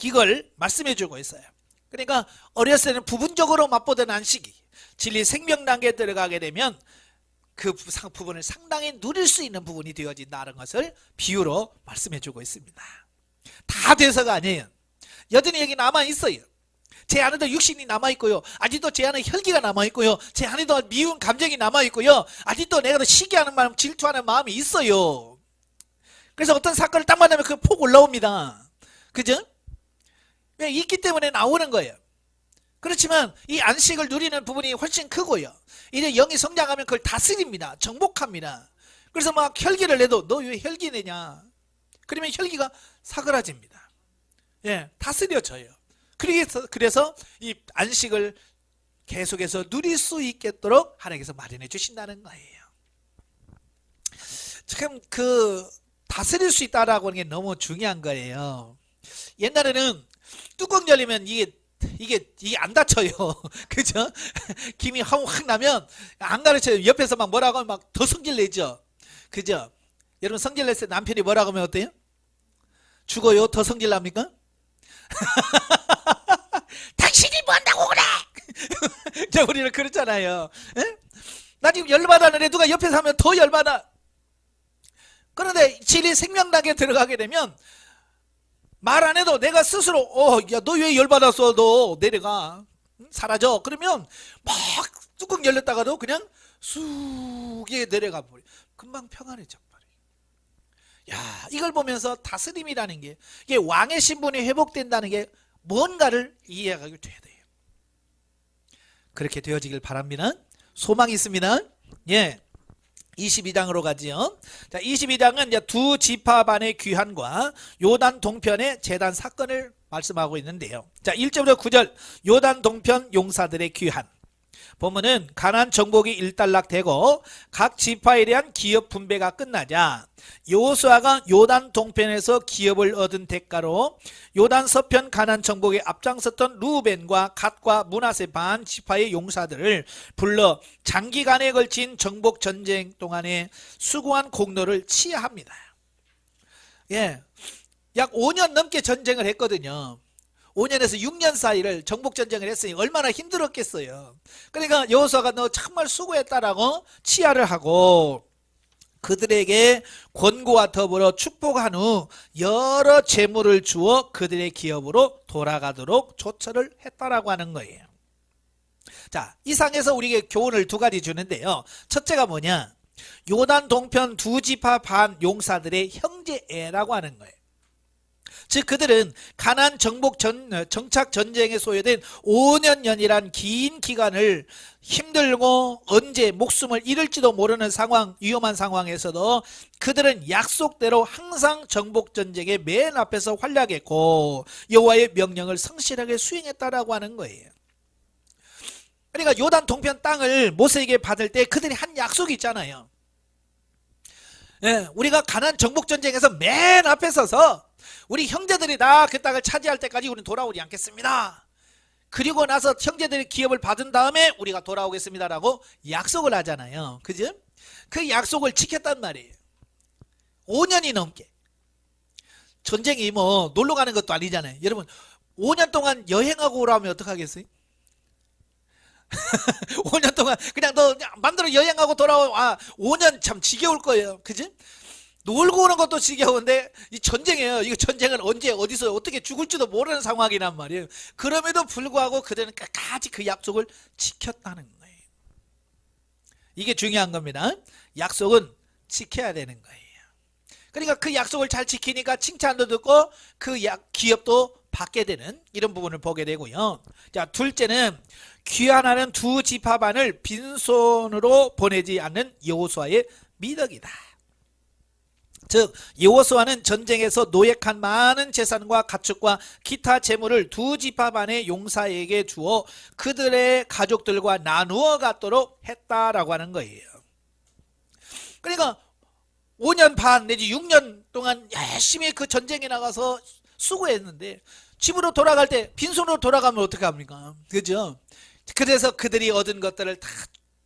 이걸 말씀해 주고 있어요. 그러니까 어렸을 때는 부분적으로 맛보던 안식이 진리 생명 단계에 들어가게 되면 그 부분을 상당히 누릴 수 있는 부분이 되어진다는 것을 비유로 말씀해 주고 있습니다. 다 돼서가 아니에요. 여전히 여기 남아있어요. 제 안에도 육신이 남아있고요, 아직도 제 안에 혈기가 남아있고요, 제 안에도 미운 감정이 남아있고요, 아직도 내가 더 시기하는 마음, 질투하는 마음이 있어요. 그래서 어떤 사건을 딱 만나면 그 폭 올라옵니다. 그죠? 왜? 있기 때문에 나오는 거예요. 그렇지만 이 안식을 누리는 부분이 훨씬 크고요, 이제 영이 성장하면 그걸 다스립니다. 정복합니다. 그래서 막 혈기를 내도 너 왜 혈기 내냐? 그러면 혈기가 사그라집니다. 예, 다스려져요. 그래서 이 안식을 계속해서 누릴 수 있겠도록 하나님께서 마련해 주신다는 거예요. 참 다스릴 수 있다라고 하는 게 너무 중요한 거예요. 옛날에는 뚜껑 열리면 이게 안 닫혀요. 그죠? 김이 확 나면 안 가르쳐요. 옆에서 막 뭐라고 하면 막 더 성질 내죠. 그죠? 여러분 성질 냈을 때 남편이 뭐라고 하면 어때요? 죽어요? 더 성질 납니까? 당신이 뭐 한다고 그래! 자, 우리는 그렇잖아요. 에? 나 지금 열받았는데 누가 옆에서 하면 더 열받아. 그런데 진리 생명당에 들어가게 되면 말 안 해도 내가 스스로 야, 너 왜 열받았어? 너 내려가. 사라져. 그러면 막 뚜껑 열렸다가도 그냥 쑥에 내려가 버려. 금방 평안해져 버려. 야, 이걸 보면서 다스림이라는 게, 이게 왕의 신분이 회복된다는 게 뭔가를 이해하게 돼야 돼요. 그렇게 되어지길 바랍니다. 소망이 있습니다. 예. 22장으로 가지요. 자, 22장은 이제 두 지파반의 귀환과 요단 동편의 제단 사건을 말씀하고 있는데요. 자, 1절부터 9절 요단 동편 용사들의 귀환. 보면은 가나안 정복이 일단락되고 각 지파에 대한 기업 분배가 끝나자 여호수아가 요단 동편에서 기업을 얻은 대가로 요단 서편 가나안 정복에 앞장섰던 루벤과 갓과 므낫세 반 지파의 용사들을 불러 장기간에 걸친 정복 전쟁 동안에 수고한 공로를 치하합니다. 예, 약 5년 넘게 전쟁을 했거든요. 5년에서 6년 사이를 정복전쟁을 했으니 얼마나 힘들었겠어요. 그러니까 여호수아가 너 정말 수고했다라고 치하를 하고 그들에게 권고와 더불어 축복한 후 여러 재물을 주어 그들의 기업으로 돌아가도록 조처를 했다라고 하는 거예요. 자, 이상에서 우리에게 교훈을 두 가지 주는데요. 첫째가 뭐냐? 요단 동편 두 지파 반 용사들의 형제애라고 하는 거예요. 즉 그들은 가나안 정착 전쟁에 소요된 5년이란 긴 기간을 힘들고 언제 목숨을 잃을지도 모르는 상황, 위험한 상황에서도 그들은 약속대로 항상 정복 전쟁의 맨 앞에서 활약했고 여호와의 명령을 성실하게 수행했다라고 하는 거예요. 그러니까 요단 동편 땅을 모세에게 받을 때 그들이 한 약속이 있잖아요. 예, 우리가 가나안 정복 전쟁에서 맨 앞에 서서 우리 형제들이 다 그 땅을 차지할 때까지 우리는 돌아오지 않겠습니다. 그리고 나서 형제들의 기업을 받은 다음에 우리가 돌아오겠습니다라고 약속을 하잖아요. 그죠? 그 약속을 지켰단 말이에요. 5년이 넘게. 전쟁이 뭐 놀러 가는 것도 아니잖아요. 여러분 5년 동안 여행하고 오라면 어떡하겠어요? 5년 동안 그냥 너 맘대로 여행하고 돌아와. 5년 참 지겨울 거예요. 그지? 놀고 오는 것도 지겨운데 이 전쟁이에요. 이거 전쟁은 언제 어디서 어떻게 죽을지도 모르는 상황이란 말이에요. 그럼에도 불구하고 그들은 끝까지 그 약속을 지켰다는 거예요. 이게 중요한 겁니다. 약속은 지켜야 되는 거예요. 그러니까 그 약속을 잘 지키니까 칭찬도 듣고 그 기업도 받게 되는 이런 부분을 보게 되고요. 자, 둘째는 귀환하는 두 지파반을 빈손으로 보내지 않는 여호수아의 미덕이다. 즉 여호수아는 전쟁에서 노획한 많은 재산과 가축과 기타 재물을 두 지파반의 용사에게 주어 그들의 가족들과 나누어 갖도록 했다라고 하는 거예요. 그러니까 5년 반 내지 6년 동안 열심히 그 전쟁에 나가서 수고했는데 집으로 돌아갈 때 빈손으로 돌아가면 어떻게 합니까? 그죠? 그래서 그들이 얻은 것들을 다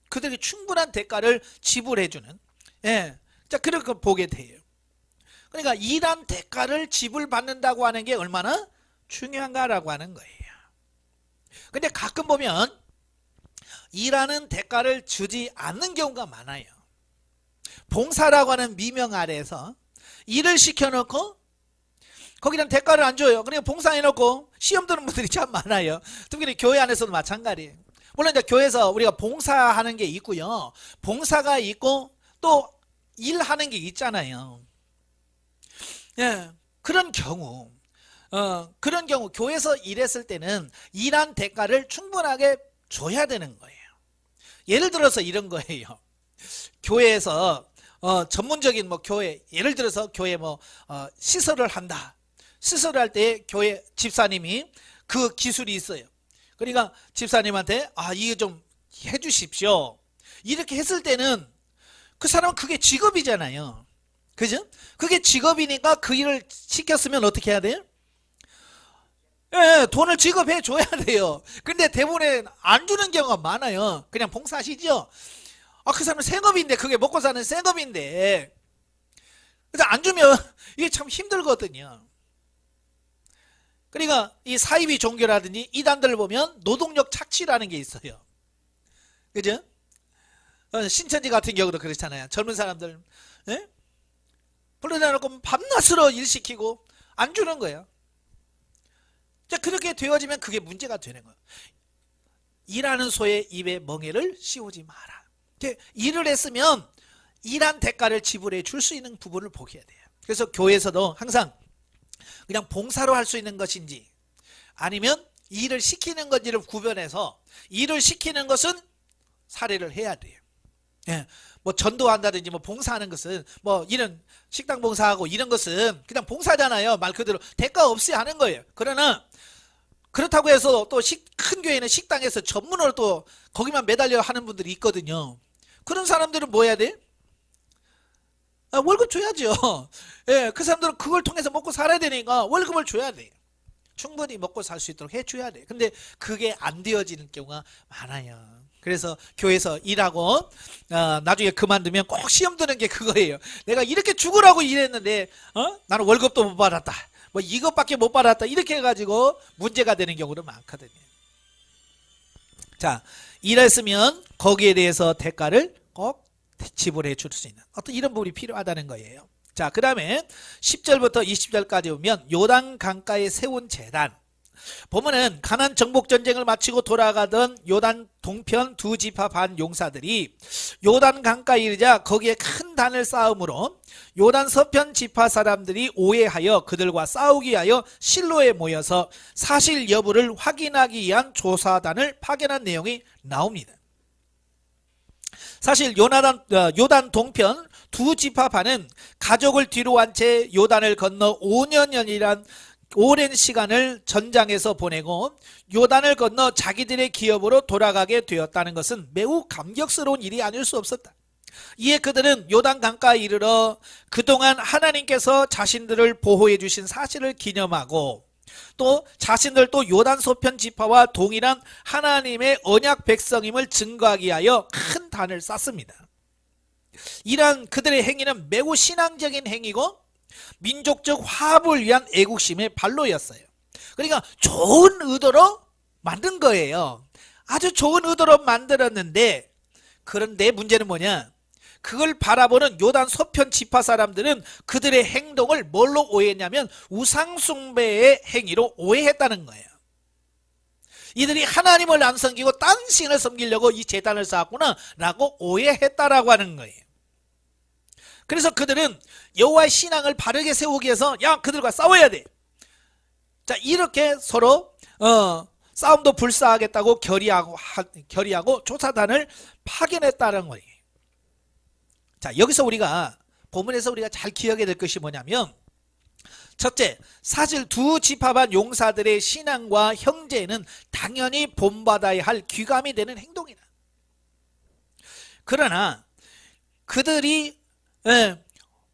그들에게 충분한 대가를 지불해주는, 예, 자, 그런 걸 보게 돼요. 그러니까 일한 대가를 지불받는다고 하는 게 얼마나 중요한가라고 하는 거예요. 근데 가끔 보면 일하는 대가를 주지 않는 경우가 많아요. 봉사라고 하는 미명 아래에서 일을 시켜놓고 거기는 대가를 안 줘요. 그러니까 봉사해놓고 시험 드는 분들이 참 많아요. 특별히 교회 안에서도 마찬가지예요. 물론 이제 교회에서 우리가 봉사하는 게 있고요. 봉사가 있고 또 일하는 게 있잖아요. 예, 그런 경우 교회에서 일했을 때는 일한 대가를 충분하게 줘야 되는 거예요. 예를 들어서 이런 거예요. 교회에서 전문적인 뭐 교회, 예를 들어서 교회 뭐 시설을 한다. 시설을 할 때 교회 집사님이 그 기술이 있어요. 그러니까 집사님한테 이거 좀 해주십시오. 이렇게 했을 때는 그 사람은 그게 직업이잖아요. 그죠? 그게 직업이니까 그 일을 시켰으면 어떻게 해야 돼요? 예, 돈을 지급해 줘야 돼요. 근데 대부분 안 주는 경우가 많아요. 그냥 봉사하시죠. 그 사람은 생업인데, 그게 먹고 사는 생업인데, 그래서 안 주면 이게 참 힘들거든요. 그러니까 이 사이비 종교라든지 이단들을 보면 노동력 착취라는 게 있어요. 그죠? 신천지 같은 경우도 그렇잖아요. 젊은 사람들, 예? 불러내놓고 밤낮으로 일 시키고 안 주는 거예요. 자, 그렇게 되어지면 그게 문제가 되는 거예요. 일하는 소의 입에 멍에를 씌우지 마라. 일을 했으면 일한 대가를 지불해 줄 수 있는 부분을 보게 돼요. 그래서 교회에서도 항상 그냥 봉사로 할 수 있는 것인지 아니면 일을 시키는 건지를 구별해서 일을 시키는 것은 사례를 해야 돼요. 예, 뭐 전도한다든지 뭐 봉사하는 것은 뭐 이런 식당 봉사하고 이런 것은 그냥 봉사잖아요. 말 그대로 대가 없이 하는 거예요. 그러나 그렇다고 해서 또 큰 교회는 식당에서 전문으로 또 거기만 매달려 하는 분들이 있거든요. 그런 사람들은 뭐 해야 돼? 월급 줘야죠. 예, 그 사람들은 그걸 통해서 먹고 살아야 되니까 월급을 줘야 돼. 충분히 먹고 살 수 있도록 해줘야 돼. 근데 그게 안 되어지는 경우가 많아요. 그래서 교회에서 일하고 나중에 그만두면 꼭 시험 드는 게 그거예요. 내가 이렇게 죽으라고 일했는데 나는 월급도 못 받았다. 뭐 이것밖에 못 받았다. 이렇게 해가지고 문제가 되는 경우도 많거든요. 자, 일했으면 거기에 대해서 대가를 꼭 지불해 줄 수 있는 어떤 이런 부분이 필요하다는 거예요. 자, 그 다음에 10절부터 20절까지 보면 요단 강가에 세운 제단. 보면은 가나안 정복 전쟁을 마치고 돌아가던 요단 동편 두 지파 반 용사들이 요단 강가에 이르자 거기에 큰 단을 쌓음으로 요단 서편 지파 사람들이 오해하여 그들과 싸우기 위하여 실로에 모여서 사실 여부를 확인하기 위한 조사단을 파견한 내용이 나옵니다. 사실 요단 동편 두 지파 반은 가족을 뒤로 한 채 요단을 건너 5년이란 오랜 시간을 전장에서 보내고 요단을 건너 자기들의 기업으로 돌아가게 되었다는 것은 매우 감격스러운 일이 아닐 수 없었다. 이에 그들은 요단 강가에 이르러 그동안 하나님께서 자신들을 보호해 주신 사실을 기념하고 또 자신들도 요단 서편 지파와 동일한 하나님의 언약 백성임을 증거하기 위하여 큰 단을 쌓습니다. 이러한 그들의 행위는 매우 신앙적인 행위고 민족적 화합을 위한 애국심의 발로였어요. 그러니까 좋은 의도로 만든 거예요. 아주 좋은 의도로 만들었는데 그런데 문제는 뭐냐? 그걸 바라보는 요단 서편 지파 사람들은 그들의 행동을 뭘로 오해했냐면 우상숭배의 행위로 오해했다는 거예요. 이들이 하나님을 안 섬기고 딴 신을 섬기려고 이 제단을 쌓았구나 라고 오해했다라고 하는 거예요. 그래서 그들은 여호와의 신앙을 바르게 세우기 위해서 그들과 싸워야 돼. 자, 이렇게 서로 싸움도 불사하겠다고 결의하고 조사단을 파견했다는 거예요. 자, 여기서 우리가 본문에서 우리가 잘 기억해야 될 것이 뭐냐면 첫째, 사실 두 지파반 용사들의 신앙과 형제는 당연히 본받아야 할 귀감이 되는 행동이다. 그러나 그들이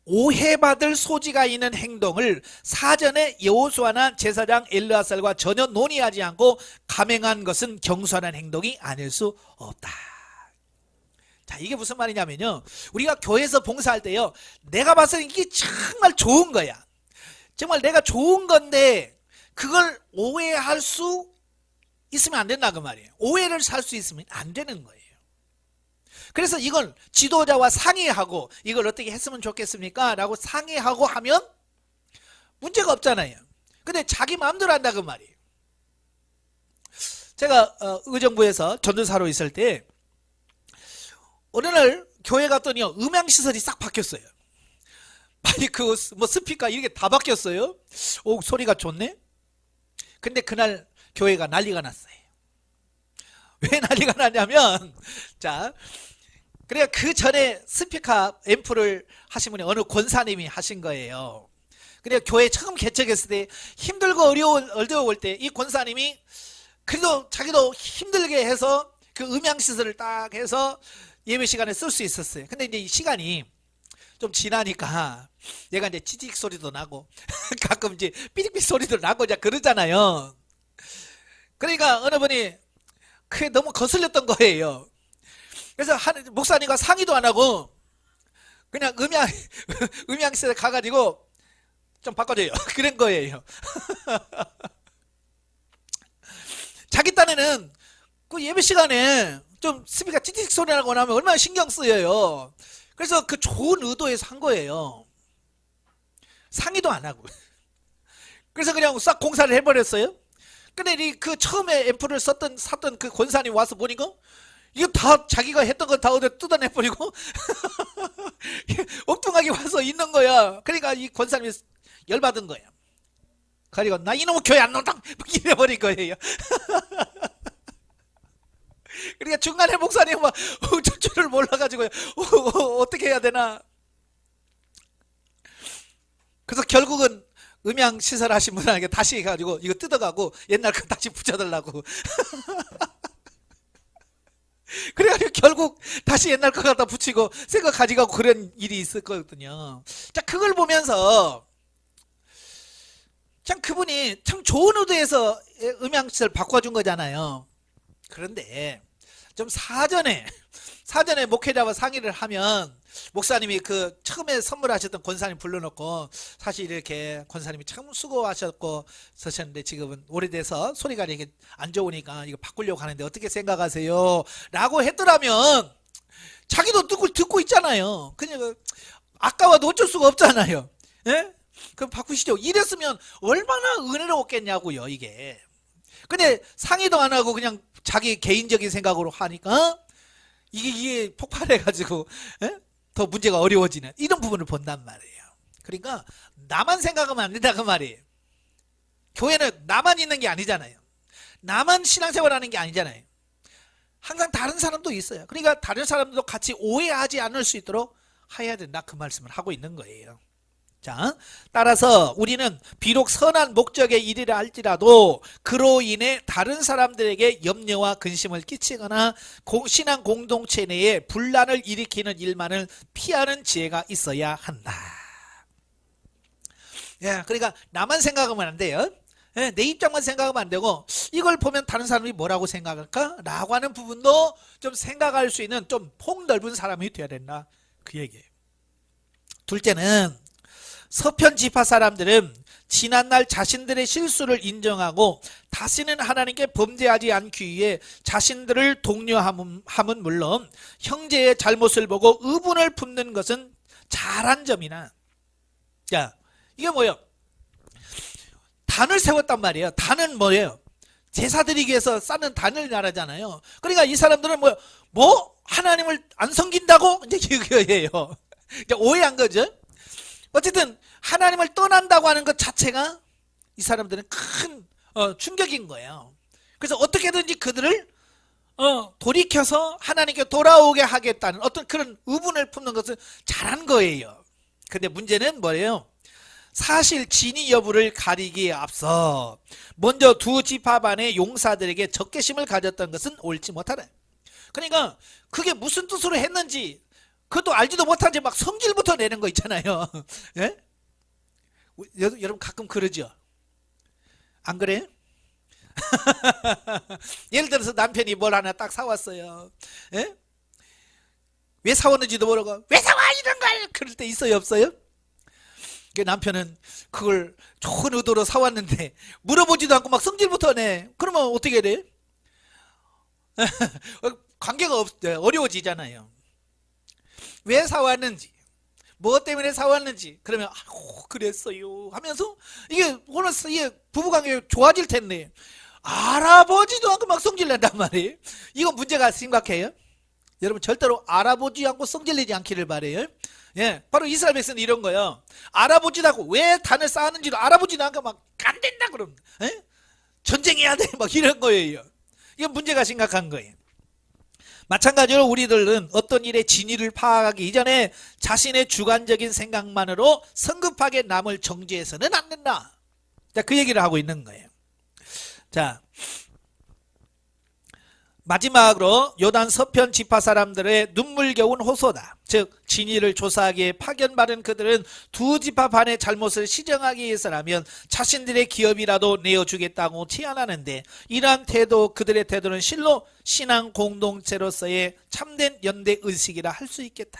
오해받을 소지가 있는 행동을 사전에 여호수아나 제사장 엘르아살과 전혀 논의하지 않고 감행한 것은 경솔한 행동이 아닐 수 없다. 자, 이게 무슨 말이냐면요, 우리가 교회에서 봉사할 때요, 내가 봐서 이게 정말 좋은 거야. 정말 내가 좋은 건데 그걸 오해할 수 있으면 안 된다 그 말이에요. 오해를 살 수 있으면 안 되는 거예요. 그래서 이걸 지도자와 상의하고 이걸 어떻게 했으면 좋겠습니까? 라고 상의하고 하면 문제가 없잖아요. 근데 자기 마음대로 한다 그 말이에요. 제가 의정부에서 전도사로 있을 때 어느 날 교회 갔더니요, 음향시설이 싹 바뀌었어요. 마이크, 뭐 스피커 이렇게 다 바뀌었어요. 오, 소리가 좋네. 근데 그날 교회가 난리가 났어요. 왜 난리가 났냐면, 자, 그러니까 그 전에 스피커 앰프를 하신 분이 어느 권사님이 하신 거예요. 그러니까 교회 처음 개척했을 때 힘들고 어려울 때 이 권사님이 그래도 자기도 힘들게 해서 그 음향 시설을 딱 해서 예배 시간에 쓸 수 있었어요. 근데 이제 이 시간이 좀 지나니까 얘가 이제 찌직 소리도 나고 가끔 이제 삐릭삐릭 소리도 나고 이제 그러잖아요. 그러니까 어느 분이 그게 너무 거슬렸던 거예요. 그래서 목사님과 상의도 안 하고 그냥 음향실에 가가지고 좀 바꿔줘요. 그런 거예요. 자기 딴에는 그 예배 시간에 좀 스피커 찌직 소리 나고 나면 얼마나 신경 쓰여요. 그래서 그 좋은 의도에서 한 거예요. 상의도 안 하고. 그래서 그냥 싹 공사를 해버렸어요. 근데 그 처음에 앰프를 샀던 그 권사님 와서 보니까 이거 다 자기가 했던 거 다 어디 뜯어내버리고 엉뚱하게 와서 있는 거야. 그러니까 이 권사님이 열받은 거야. 그리고 나 이놈의 교회 안 논다 이래버린 거예요. 그러니까 중간에 목사님 막 어쩔 줄을 몰라가지고 어떻게 해야 되나. 그래서 결국은 음향 시설 하신 분에게 다시 해가지고 이거 뜯어가고 옛날 거 다시 붙여달라고. 그래가지고 결국 다시 옛날 거 갖다 붙이고 새 거 가져가고 그런 일이 있었거든요. 자, 그걸 보면서 참 그분이 참 좋은 의도에서 음향시설 바꿔준 거잖아요. 그런데 좀 사전에 목회자와 상의를 하면 목사님이 그 처음에 선물하셨던 권사님 불러놓고 사실 이렇게 권사님이 참 수고하셨고 서셨는데 지금은 오래돼서 소리가 이렇게 안 좋으니까 이거 바꾸려고 하는데 어떻게 생각하세요? 라고 했더라면 자기도 듣고 있잖아요. 그냥 아까워도 어쩔 수가 없잖아요. 예? 그럼 바꾸시죠. 이랬으면 얼마나 은혜로웠겠냐고요, 이게. 근데 상의도 안 하고 그냥 자기 개인적인 생각으로 하니까 이게 폭발해가지고 더 문제가 어려워지는 이런 부분을 본단 말이에요. 그러니까 나만 생각하면 안 된다 그 말이에요. 교회는 나만 있는 게 아니잖아요. 나만 신앙생활하는 게 아니잖아요. 항상 다른 사람도 있어요. 그러니까 다른 사람들도 같이 오해하지 않을 수 있도록 해야 된다 그 말씀을 하고 있는 거예요. 자, 따라서 우리는 비록 선한 목적의 일이라 할지라도 그로 인해 다른 사람들에게 염려와 근심을 끼치거나 신앙 공동체 내에 분란을 일으키는 일만을 피하는 지혜가 있어야 한다. 예, 그러니까 나만 생각하면 안 돼요. 예, 내 입장만 생각하면 안 되고 이걸 보면 다른 사람이 뭐라고 생각할까? 라고 하는 부분도 좀 생각할 수 있는 좀 폭넓은 사람이 되어야 된다. 그 얘기예요. 둘째는 서편 지파 사람들은 지난날 자신들의 실수를 인정하고 다시는 하나님께 범죄하지 않기 위해 자신들을 독려함은 물론 형제의 잘못을 보고 의분을 품는 것은 잘한 점이나, 자, 이게 뭐예요? 단을 세웠단 말이에요. 단은 뭐예요? 제사 드리기 위해서 쌓는 단을 말하잖아요. 그러니까 이 사람들은 뭐 하나님을 안 섬긴다고 이제 그거예요. 오해한 거죠. 어쨌든 하나님을 떠난다고 하는 것 자체가 이 사람들은 큰 충격인 거예요. 그래서 어떻게든지 그들을 돌이켜서 하나님께 돌아오게 하겠다는 어떤 그런 의분을 품는 것은 잘한 거예요. 근데 문제는 뭐예요? 사실 진위 여부를 가리기에 앞서 먼저 두 지파반의 용사들에게 적개심을 가졌던 것은 옳지 못하다. 그러니까 그게 무슨 뜻으로 했는지 그것도 알지도 못한 채 막 성질부터 내는 거 있잖아요. 예? 여러분 가끔 그러죠? 안 그래요? 예를 들어서 남편이 뭘 하나 딱 사왔어요. 예? 왜 사왔는지도 모르고 왜 사와 이런 걸 그럴 때 있어요 없어요? 남편은 그걸 좋은 의도로 사왔는데 물어보지도 않고 막 성질부터 내. 그러면 어떻게 돼요? 관계가 어려워지잖아요. 왜 사왔는지, 뭐 때문에 사왔는지, 그러면 아이고 그랬어요 하면서 이게 오늘 이게 부부관계가 좋아질 텐데 알아보지도 않고 막 성질낸단 말이에요. 이건 문제가 심각해요. 여러분 절대로 알아보지 않고 성질내지 않기를 바래요. 예, 바로 이스라엘 백성은 이런 거예요. 알아보지도 않고 왜 단을 쌓았는지도 알아보지도 않고 막 안 된다 그러면 전쟁해야 돼 막 이런 거예요. 이건 문제가 심각한 거예요. 마찬가지로 우리들은 어떤 일의 진위를 파악하기 이전에 자신의 주관적인 생각만으로 성급하게 남을 정죄해서는 안 된다. 자, 그 얘기를 하고 있는 거예요. 자, 마지막으로 요단 서편 지파 사람들의 눈물겨운 호소다. 즉 진위를 조사하기에 파견받은 그들은 두 지파 반의 잘못을 시정하기 위해서라면 자신들의 기업이라도 내어주겠다고 제안하는데, 이러한 태도, 그들의 태도는 실로 신앙 공동체로서의 참된 연대 의식이라 할 수 있겠다.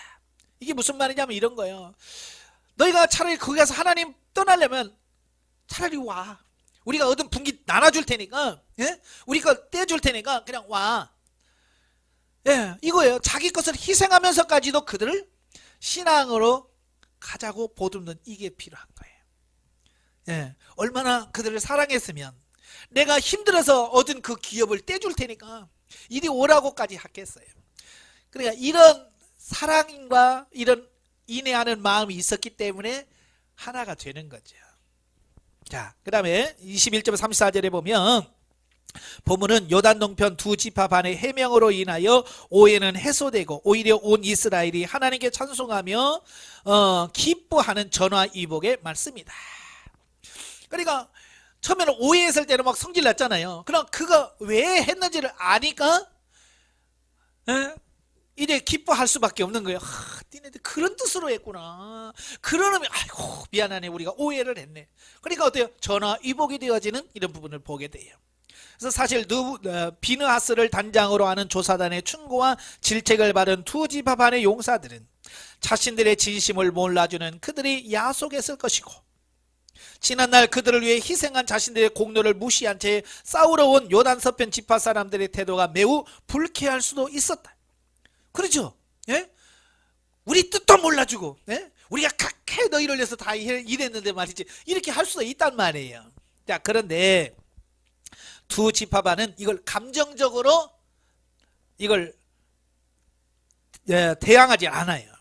이게 무슨 말이냐면 이런 거예요. 너희가 차라리 거기 가서 하나님 떠나려면 차라리 와. 우리가 얻은 분기 나눠줄 테니까, 예? 우리가 떼줄 테니까 그냥 와. 예, 이거예요. 자기 것을 희생하면서까지도 그들을 신앙으로 가자고 보듬는, 이게 필요한 거예요. 예, 얼마나 그들을 사랑했으면 내가 힘들어서 얻은 그 기업을 떼줄 테니까 이리 오라고까지 하겠어요. 그러니까 이런 사랑과 이런 인내하는 마음이 있었기 때문에 하나가 되는 거죠. 자, 그 다음에 21절 34절에 보면 본문은 요단 동편 두 지파 반의 해명으로 인하여 오해는 해소되고 오히려 온 이스라엘이 하나님께 찬송하며 기뻐하는 전화위복의 말씀이다. 그러니까 처음에는 오해했을 때는 막 성질 났잖아요. 그럼 그거 왜 했는지를 아니까 이제 기뻐할 수밖에 없는 거예요. 니네들 그런 뜻으로 했구나. 그러면 아이고 미안하네, 우리가 오해를 했네. 그러니까 어때요? 전화위복이 되어지는 이런 부분을 보게 돼요. 그래서 사실 비느하스를 단장으로 하는 조사단의 충고와 질책을 받은 두 지파 반의 용사들은 자신들의 진심을 몰라주는 그들이 야속했을 것이고, 지난날 그들을 위해 희생한 자신들의 공로를 무시한 채 싸우러 온 요단 서편 지파 사람들의 태도가 매우 불쾌할 수도 있었다. 그렇죠? 예? 우리 뜻도 몰라주고, 예? 우리가 각해 너희를 위해서 다 일했는데 말이지, 이렇게 할 수도 있단 말이에요. 자, 그런데 두 지파반은 이걸 감정적으로 이걸 대항하지 않아요.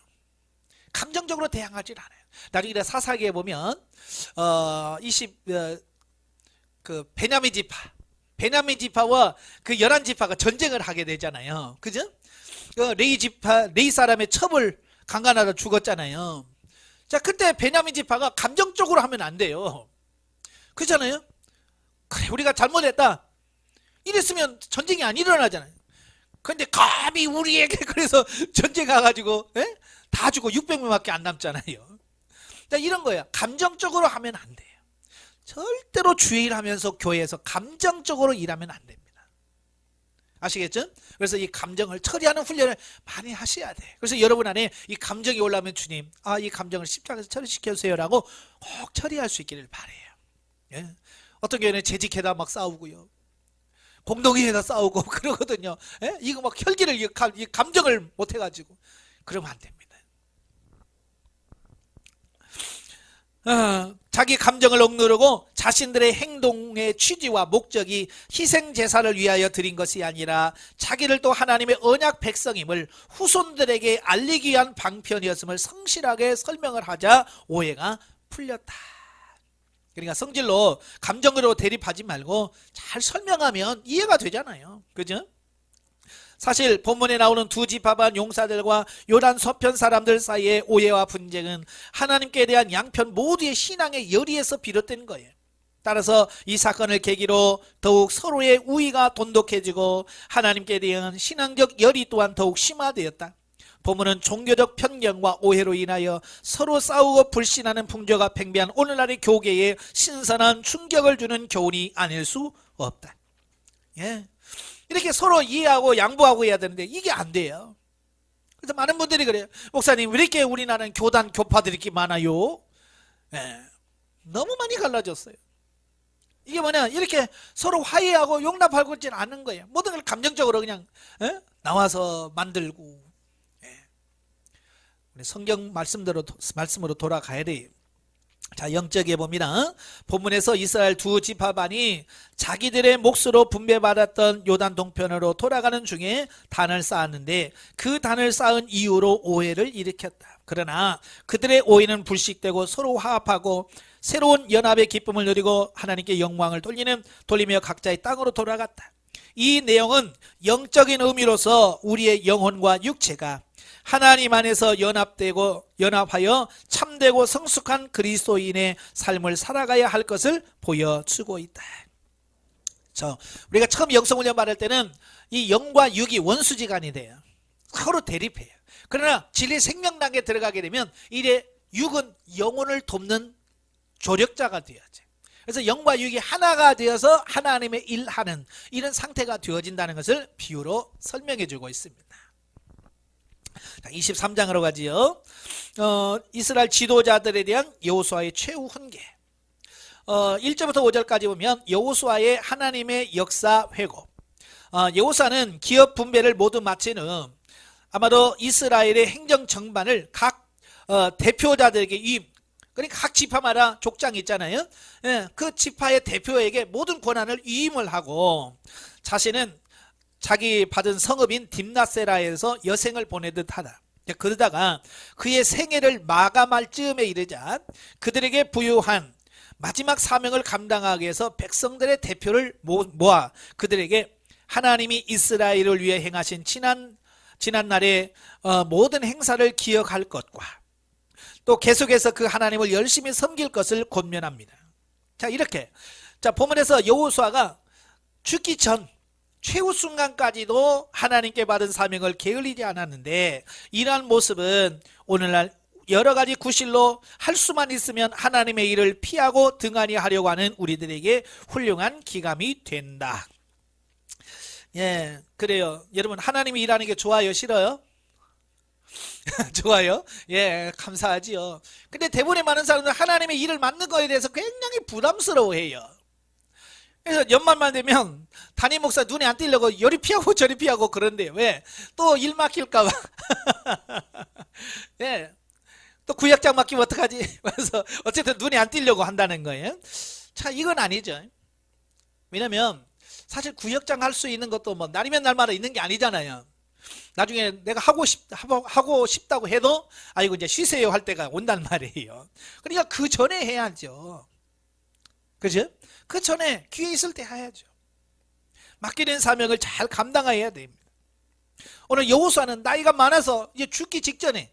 감정적으로 대항하지 않아요. 나중에 사사기에 보면 그 베냐민 지파와 그 11지파가 전쟁을 하게 되잖아요. 그죠? 레이 사람의 첩을 강간하다 죽었잖아요. 자, 그때 베냐민 지파가 감정적으로 하면 안 돼요. 그렇잖아요? 그래, 우리가 잘못했다. 이랬으면 전쟁이 안 일어나잖아요. 그런데 감히 우리에게 그래서 전쟁 가가지고 다 죽고 600명밖에 안 남잖아요. 자, 이런 거예요. 감정적으로 하면 안 돼요. 절대로 주의 일하면서 교회에서 감정적으로 일하면 안 됩니다. 아시겠죠? 그래서 이 감정을 처리하는 훈련을 많이 하셔야 돼. 그래서 여러분 안에 이 감정이 올라오면 주님, 이 감정을 십자가에서 처리시켜주세요라고 꼭 처리할 수 있기를 바래요. 예? 어떤 교회는 재직해다 막 싸우고요, 공동회에다 싸우고 그러거든요. 예? 이거 막 혈기를, 이 감정을 못 해가지고 그러면 안 됩니다. 자기 감정을 억누르고 자신들의 행동의 취지와 목적이 희생 제사를 위하여 드린 것이 아니라 자기를 또 하나님의 언약 백성임을 후손들에게 알리기 위한 방편이었음을 성실하게 설명을 하자 오해가 풀렸다. 그러니까 성질로 감정으로 대립하지 말고 잘 설명하면 이해가 되잖아요. 그죠? 사실 본문에 나오는 두 지파반 용사들과 요단 서편 사람들 사이의 오해와 분쟁은 하나님께 대한 양편 모두의 신앙의 열의에서 비롯된 거예요. 따라서 이 사건을 계기로 더욱 서로의 우위가 돈독해지고 하나님께 대한 신앙적 열의 또한 더욱 심화되었다. 본문은 종교적 편견과 오해로 인하여 서로 싸우고 불신하는 풍조가 팽배한 오늘날의 교계에 신선한 충격을 주는 교훈이 아닐 수 없다. 예. 이렇게 서로 이해하고 양보하고 해야 되는데 이게 안 돼요. 그래서 많은 분들이 그래요. 목사님, 왜 이렇게 우리나라는 교단 교파들이 이렇게 많아요? 예. 너무 많이 갈라졌어요. 이게 뭐냐, 이렇게 서로 화해하고 용납하고 있지는 않은 거예요. 모든 걸 감정적으로 그냥 나와서 만들고. 우리 성경 말씀으로 돌아가야 돼요. 자, 영적에 봅니다. 본문에서 이스라엘 두 지파반이 자기들의 몫으로 분배받았던 요단 동편으로 돌아가는 중에 단을 쌓았는데 그 단을 쌓은 이유로 오해를 일으켰다. 그러나 그들의 오해는 불식되고 서로 화합하고 새로운 연합의 기쁨을 누리고 하나님께 영광을 돌리며 각자의 땅으로 돌아갔다. 이 내용은 영적인 의미로서 우리의 영혼과 육체가 하나님 안에서 연합하여 참되고 성숙한 그리스도인의 삶을 살아가야 할 것을 보여주고 있다. 우리가 처음 영성훈련 받을 때는 이 영과 육이 원수지간이 돼요. 서로 대립해요. 그러나 진리 생명당에 들어가게 되면 이래 육은 영혼을 돕는 조력자가 되어야지. 그래서 영과 육이 하나가 되어서 하나님의 일하는 이런 상태가 되어진다는 것을 비유로 설명해 주고 있습니다. 23장으로 가지요. 이스라엘 지도자들에 대한 여호수아의 최후 훈계. 1절부터 5절까지 보면 여호수아의 하나님의 역사 회고. 여호수아는 기업 분배를 모두 마친 후 아마도 이스라엘의 행정 정반을 각 대표자들에게 위임, 그러니까 각 지파마다 족장이 있잖아요. 그 지파의 대표에게 모든 권한을 위임을 하고 자신은 자기 받은 성읍인 딥나세라에서 여생을 보내듯 하다. 그러다가 그의 생애를 마감할 즈음에 이르자 그들에게 부유한 마지막 사명을 감당하기 위해서 백성들의 대표를 모아 그들에게 하나님이 이스라엘을 위해 행하신 지난날의 모든 행사를 기억할 것과 또 계속해서 그 하나님을 열심히 섬길 것을 권면합니다. 자, 이렇게 본문에서 여호수아가 죽기 전 최후 순간까지도 하나님께 받은 사명을 게을리지 않았는데 이러한 모습은 오늘날 여러 가지 구실로 할 수만 있으면 하나님의 일을 피하고 등한히 하려고 하는 우리들에게 훌륭한 기감이 된다. 예, 그래요. 여러분, 하나님이 일하는 게 좋아요, 싫어요? 좋아요? 예, 감사하지요. 근데 대부분의 많은 사람들은 하나님의 일을 맡는 거에 대해서 굉장히 부담스러워해요. 그래서 연말만 되면 담임 목사 눈에 안 띄려고 이리 피하고 저리 피하고 그런데 왜? 또 일 맡길까 봐. 예. 또 구역장 맡기면 어떡하지? 그래서 어쨌든 눈에 안 띄려고 한다는 거예요. 자, 이건 아니죠. 왜냐면 사실 구역장 할 수 있는 것도 뭐 날이면 날마다 있는 게 아니잖아요. 나중에 내가 하고 싶다고 해도 아이고 이제 쉬세요 할 때가 온단 말이에요. 그러니까 그 전에 해야죠. 그죠? 그 전에 기회 있을 때 해야죠. 맡기는 사명을 잘 감당해야 됩니다. 오늘 여호수아는 나이가 많아서 이제 죽기 직전에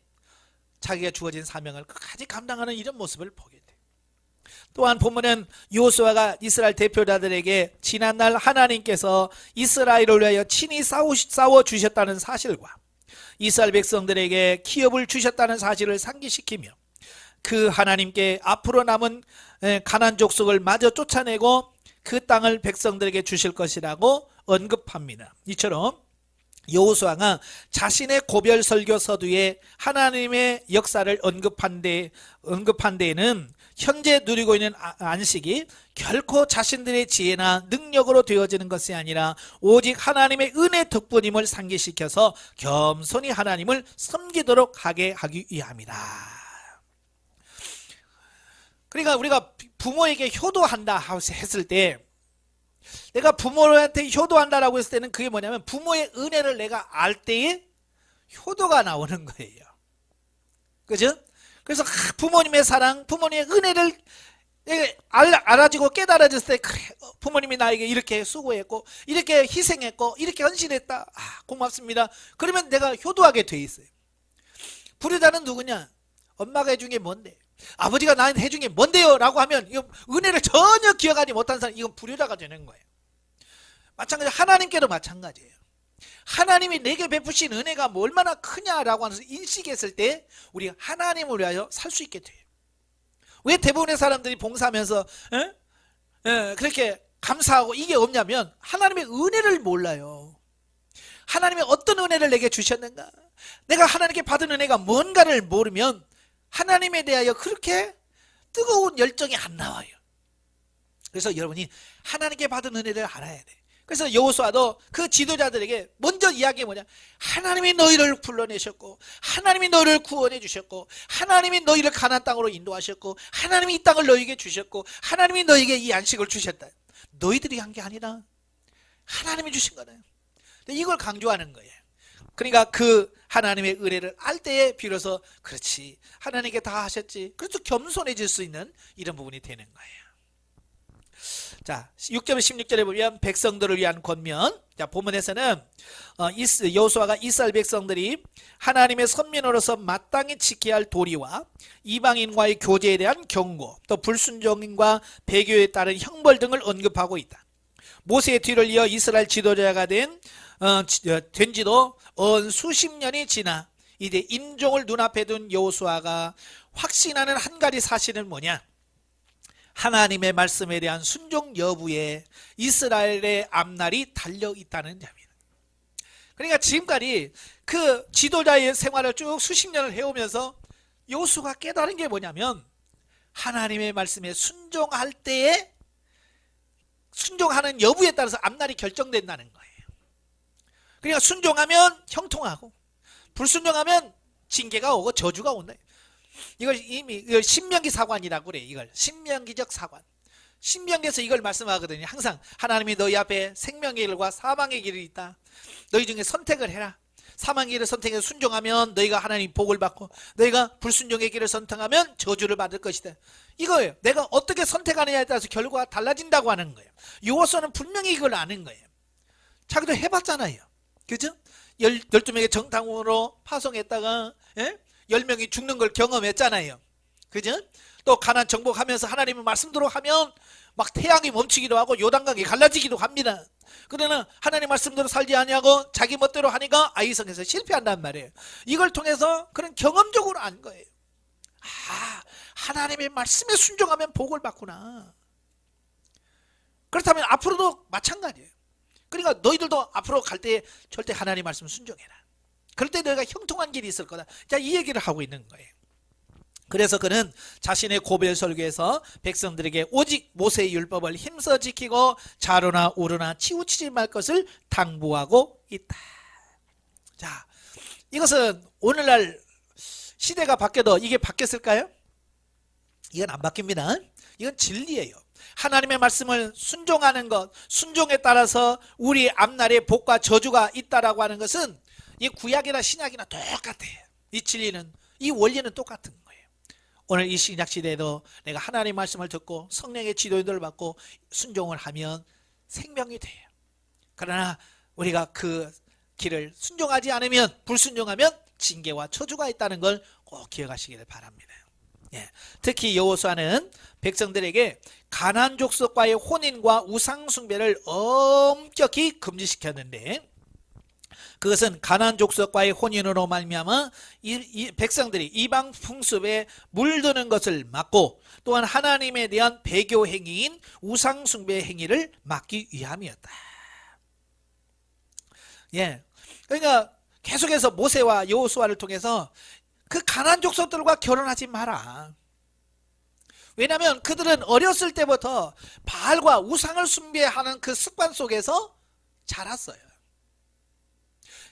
자기가 주어진 사명을 끝까지 감당하는 이런 모습을 보게 돼요. 또한 본문은 여호수아가 이스라엘 대표자들에게 지난날 하나님께서 이스라엘을 위하여 친히 싸워 주셨다는 사실과 이스라엘 백성들에게 기업을 주셨다는 사실을 상기시키며 그 하나님께 앞으로 남은 가나안 족속을 마저 쫓아내고 그 땅을 백성들에게 주실 것이라고 언급합니다. 이처럼 여호수아가 자신의 고별 설교 서두에 하나님의 역사를 언급한 데에는 현재 누리고 있는 안식이 결코 자신들의 지혜나 능력으로 되어지는 것이 아니라 오직 하나님의 은혜 덕분임을 상기시켜서 겸손히 하나님을 섬기도록 하게 하기 위함이다. 그러니까 우리가 부모에게 효도한다 했을 때 내가 부모한테 효도한다라고 했을 때는 그게 뭐냐면 부모의 은혜를 내가 알 때에 효도가 나오는 거예요. 그죠? 그래서 부모님의 사랑, 부모님의 은혜를 알아지고 깨달아졌을 때 그래, 부모님이 나에게 이렇게 수고했고 이렇게 희생했고 이렇게 헌신했다. 고맙습니다. 그러면 내가 효도하게 돼 있어요. 불효자는 누구냐? 엄마가 해준 게 뭔데? 아버지가 나한테 해준 게 뭔데요? 라고 하면 이거 은혜를 전혀 기억하지 못한 사람 이건 불효자가 되는 거예요. 마찬가지로 하나님께도 마찬가지예요. 하나님이 내게 베푸신 은혜가 뭐 얼마나 크냐라고 하면서 인식했을 때 우리가 하나님을 위하여 살 수 있게 돼요. 왜 대부분의 사람들이 봉사하면서 그렇게 감사하고 이게 없냐면 하나님의 은혜를 몰라요. 하나님이 어떤 은혜를 내게 주셨는가? 내가 하나님께 받은 은혜가 뭔가를 모르면 하나님에 대하여 그렇게 뜨거운 열정이 안 나와요. 그래서 여러분이 하나님께 받은 은혜를 알아야 돼. 그래서 여호수아도 그 지도자들에게 먼저 이야기해 뭐냐? 하나님이 너희를 불러내셨고 하나님이 너희를 구원해 주셨고 하나님이 너희를 가나안 땅으로 인도하셨고 하나님이 이 땅을 너희에게 주셨고 하나님이 너희에게 이 안식을 주셨다. 너희들이 한 게 아니라 하나님이 주신 거네요. 이걸 강조하는 거예요. 그러니까 그 하나님의 은혜를 알 때에 비로소 그렇지 하나님께 다 하셨지. 그래서 겸손해질 수 있는 이런 부분이 되는 거예요. 자, 6절 16절에 보면 백성들을 위한 권면. 자, 본문에서는 여호수아가 이스라엘 백성들이 하나님의 선민으로서 마땅히 지켜야 할 도리와 이방인과의 교제에 대한 경고, 또 불순종과 배교에 따른 형벌 등을 언급하고 있다. 모세의 뒤를 이어 이스라엘 지도자가 된 지도 수십 년이 지나 이제 임종을 눈앞에 둔 여호수아가 확신하는 한 가지 사실은 뭐냐? 하나님의 말씀에 대한 순종 여부에 이스라엘의 앞날이 달려 있다는 점입니다. 그러니까 지금까지 그 지도자의 생활을 쭉 수십 년을 해오면서 여호수아가 깨달은 게 뭐냐면 하나님의 말씀에 순종할 때에 순종하는 여부에 따라서 앞날이 결정된다는 거예요. 그러니까 순종하면 형통하고 불순종하면 징계가 오고 저주가 온다. 이걸 신명기 사관이라고 그래. 이걸 신명기적 사관. 신명기에서 이걸 말씀하거든요. 항상 하나님이 너희 앞에 생명의 길과 사망의 길이 있다. 너희 중에 선택을 해라. 사망의 길을 선택해서 순종하면 너희가 하나님 복을 받고 너희가 불순종의 길을 선택하면 저주를 받을 것이다. 이거예요. 내가 어떻게 선택하느냐에 따라서 결과가 달라진다고 하는 거예요. 여호수아는 분명히 이걸 아는 거예요. 자기도 해봤잖아요. 그죠? 12명의 정탐으로 파송했다가 10명이 죽는 걸 경험했잖아요. 그죠? 또 가나안 정복하면서 하나님의 말씀대로 하면 막 태양이 멈추기도 하고 요단강이 갈라지기도 합니다. 그러나 하나님 말씀대로 살지 아니하고 자기 멋대로 하니까 아이성에서 실패한단 말이에요. 이걸 통해서 그런 경험적으로 안 거예요. 아, 하나님의 말씀에 순종하면 복을 받구나. 그렇다면 앞으로도 마찬가지예요. 그러니까 너희들도 앞으로 갈 때 절대 하나님 말씀 순종해라. 그럴 때 너희가 형통한 길이 있을 거다. 자, 이 얘기를 하고 있는 거예요. 그래서 그는 자신의 고별 설교에서 백성들에게 오직 모세의 율법을 힘써 지키고 좌로나 우로나 치우치지 말 것을 당부하고 있다. 자, 이것은 오늘날 시대가 바뀌어도 이게 바뀌었을까요? 이건 안 바뀝니다. 이건 진리예요. 하나님의 말씀을 순종하는 것, 순종에 따라서 우리 앞날에 복과 저주가 있다라고 하는 것은 이 구약이나 신약이나 똑같아요. 이 진리는, 이 원리는 똑같은 거예요. 오늘 이 신약 시대에도 내가 하나님의 말씀을 듣고 성령의 지도를 받고 순종을 하면 생명이 돼요. 그러나 우리가 그 길을 순종하지 않으면, 불순종하면 징계와 저주가 있다는 걸 꼭 기억하시기를 바랍니다. 예, 특히 여호수아는 백성들에게 가나안 족속과의 혼인과 우상 숭배를 엄격히 금지시켰는데, 그것은 가나안 족속과의 혼인으로 말미암아 이 백성들이 이방 풍습에 물드는 것을 막고, 또한 하나님에 대한 배교 행위인 우상 숭배 행위를 막기 위함이었다. 예, 그러니까 계속해서 모세와 여호수아를 통해서 그 가나안 족속들과 결혼하지 마라. 왜냐하면 그들은 어렸을 때부터 바알과 우상을 숭배하는 그 습관 속에서 자랐어요.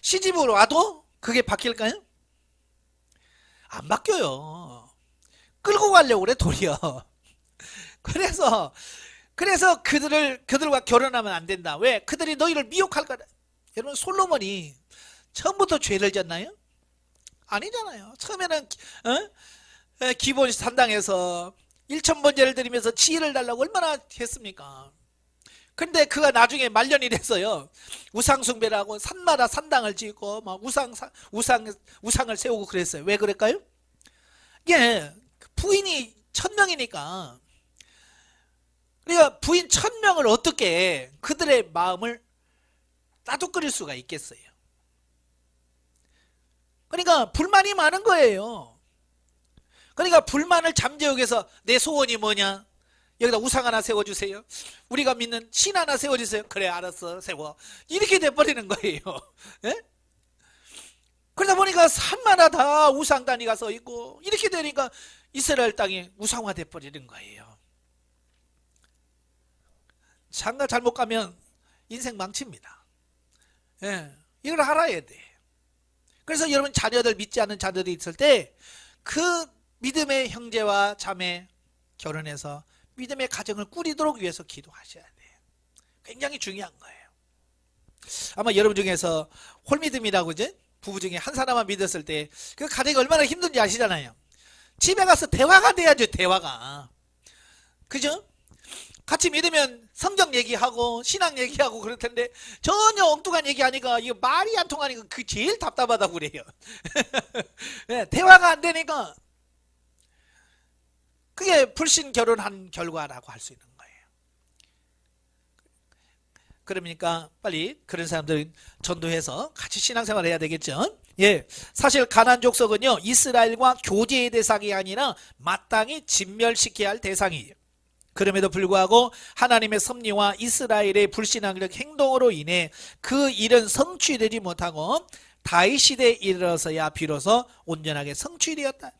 시집으로 와도 그게 바뀔까요? 안 바뀌어요. 끌고 가려고 그래, 도리어. 그래서 그들과 결혼하면 안 된다. 왜? 그들이 너희를 미혹할 거다. 여러분, 솔로몬이 처음부터 죄를 졌나요? 아니잖아요. 처음에는 기본 산당에서 1,000번제를 드리면서 지혜를 달라고 얼마나 했습니까? 근데 그가 나중에 말년이 됐어요. 우상숭배를 하고 산마다 산당을 짓고 막 우상을 세우고 그랬어요. 왜 그럴까요? 이게 부인이 1,000명이니까. 그러니까 부인 1,000명을 어떻게 그들의 마음을 따뜻거릴 수가 있겠어요? 그러니까 불만이 많은 거예요. 그러니까 불만을 잠재우기 위해서 내 소원이 뭐냐? 여기다 우상 하나 세워주세요. 우리가 믿는 신 하나 세워주세요. 그래, 알았어, 세워. 이렇게 돼버리는 거예요. 예? 그러다 보니까 산마다 다 우상 단위가 서 있고, 이렇게 되니까 이스라엘 땅이 우상화 돼버리는 거예요. 장가 잘못 가면 인생 망칩니다. 예, 이걸 알아야 돼. 그래서 여러분, 자녀들, 믿지 않는 자녀들이 있을 때 그 믿음의 형제와 자매 결혼해서 믿음의 가정을 꾸리도록 위해서 기도하셔야 돼요. 굉장히 중요한 거예요. 아마 여러분 중에서 홀믿음이라고 이제 부부 중에 한 사람만 믿었을 때 그 가정이 얼마나 힘든지 아시잖아요. 집에 가서 대화가 돼야죠. 대화가. 그죠? 같이 믿으면 성경 얘기하고 신앙 얘기하고 그럴 텐데 전혀 엉뚱한 얘기하니까 이거 말이 안 통하니까 그 제일 답답하다고 그래요. 네, 대화가 안 되니까 그게 불신 결혼한 결과라고 할 수 있는 거예요. 그러니까 빨리 그런 사람들 전도해서 같이 신앙생활을 해야 되겠죠. 예, 사실 가나안 족속은요 이스라엘과 교제의 대상이 아니라 마땅히 진멸시켜야 할 대상이에요. 그럼에도 불구하고 하나님의 섭리와 이스라엘의 불신앙적 행동으로 인해 그 일은 성취되지 못하고 다윗 시대에 이르러서야 비로소 온전하게 성취되었다.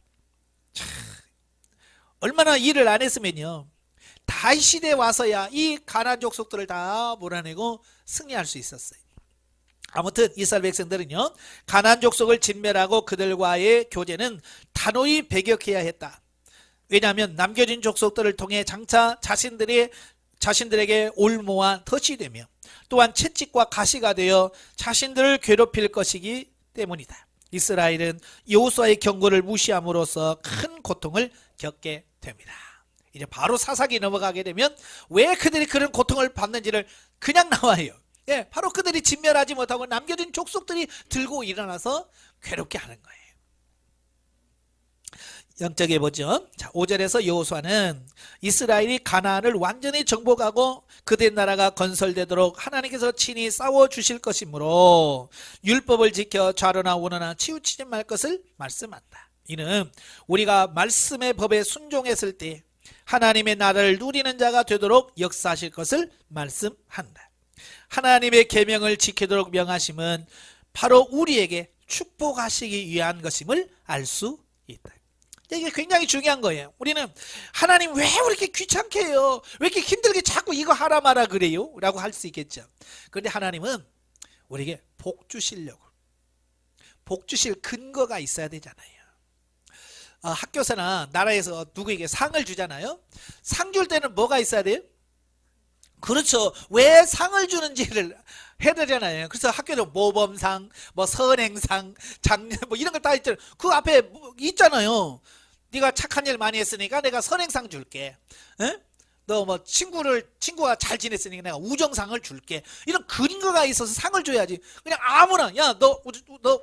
참, 얼마나 일을 안 했으면요 다윗 시대에 와서야 이 가나안 족속들을 다 몰아내고 승리할 수 있었어요. 아무튼 이스라엘 백성들은요 가나안 족속을 진멸하고 그들과의 교제는 단호히 배격해야 했다. 왜냐하면 남겨진 족속들을 통해 장차 자신들에게 올무와 덫이 되며 또한 채찍과 가시가 되어 자신들을 괴롭힐 것이기 때문이다. 이스라엘은 여호수아의 경고를 무시함으로써 큰 고통을 겪게 됩니다. 이제 바로 사사기 넘어가게 되면 왜 그들이 그런 고통을 받는지를 그냥 나와요. 예, 바로 그들이 진멸하지 못하고 남겨진 족속들이 들고 일어나서 괴롭게 하는 거예요. 영적에 보죠. 자, 5절에서 여호수아는 이스라엘이 가나안을 완전히 정복하고 그들 나라가 건설되도록 하나님께서 친히 싸워 주실 것이므로 율법을 지켜 좌로나 우로나 치우치지 말 것을 말씀한다. 이는 우리가 말씀의 법에 순종했을 때 하나님의 나라를 누리는 자가 되도록 역사하실 것을 말씀한다. 하나님의 계명을 지키도록 명하심은 바로 우리에게 축복하시기 위한 것임을 알 수 있다. 이게 굉장히 중요한 거예요. 우리는 하나님 왜 이렇게 귀찮게 해요? 왜 이렇게 힘들게 자꾸 이거 하라 마라 그래요? 라고 할 수 있겠죠. 그런데 하나님은 우리에게 복 주시려고, 복 주실 근거가 있어야 되잖아요. 학교에서나 나라에서 누구에게 상을 주잖아요. 상 줄 때는 뭐가 있어야 돼요? 그렇죠. 왜 상을 주는지를 해야 되잖아요. 그래서 학교도 모범상, 뭐 선행상, 장려 뭐 이런 걸 다 있잖아요. 그 앞에 있잖아요. 네가 착한 일 많이 했으니까 내가 선행상 줄게. 너 뭐 친구가 잘 지냈으니까 내가 우정상을 줄게. 이런 근거가 있어서 상을 줘야지. 그냥 아무나 야 너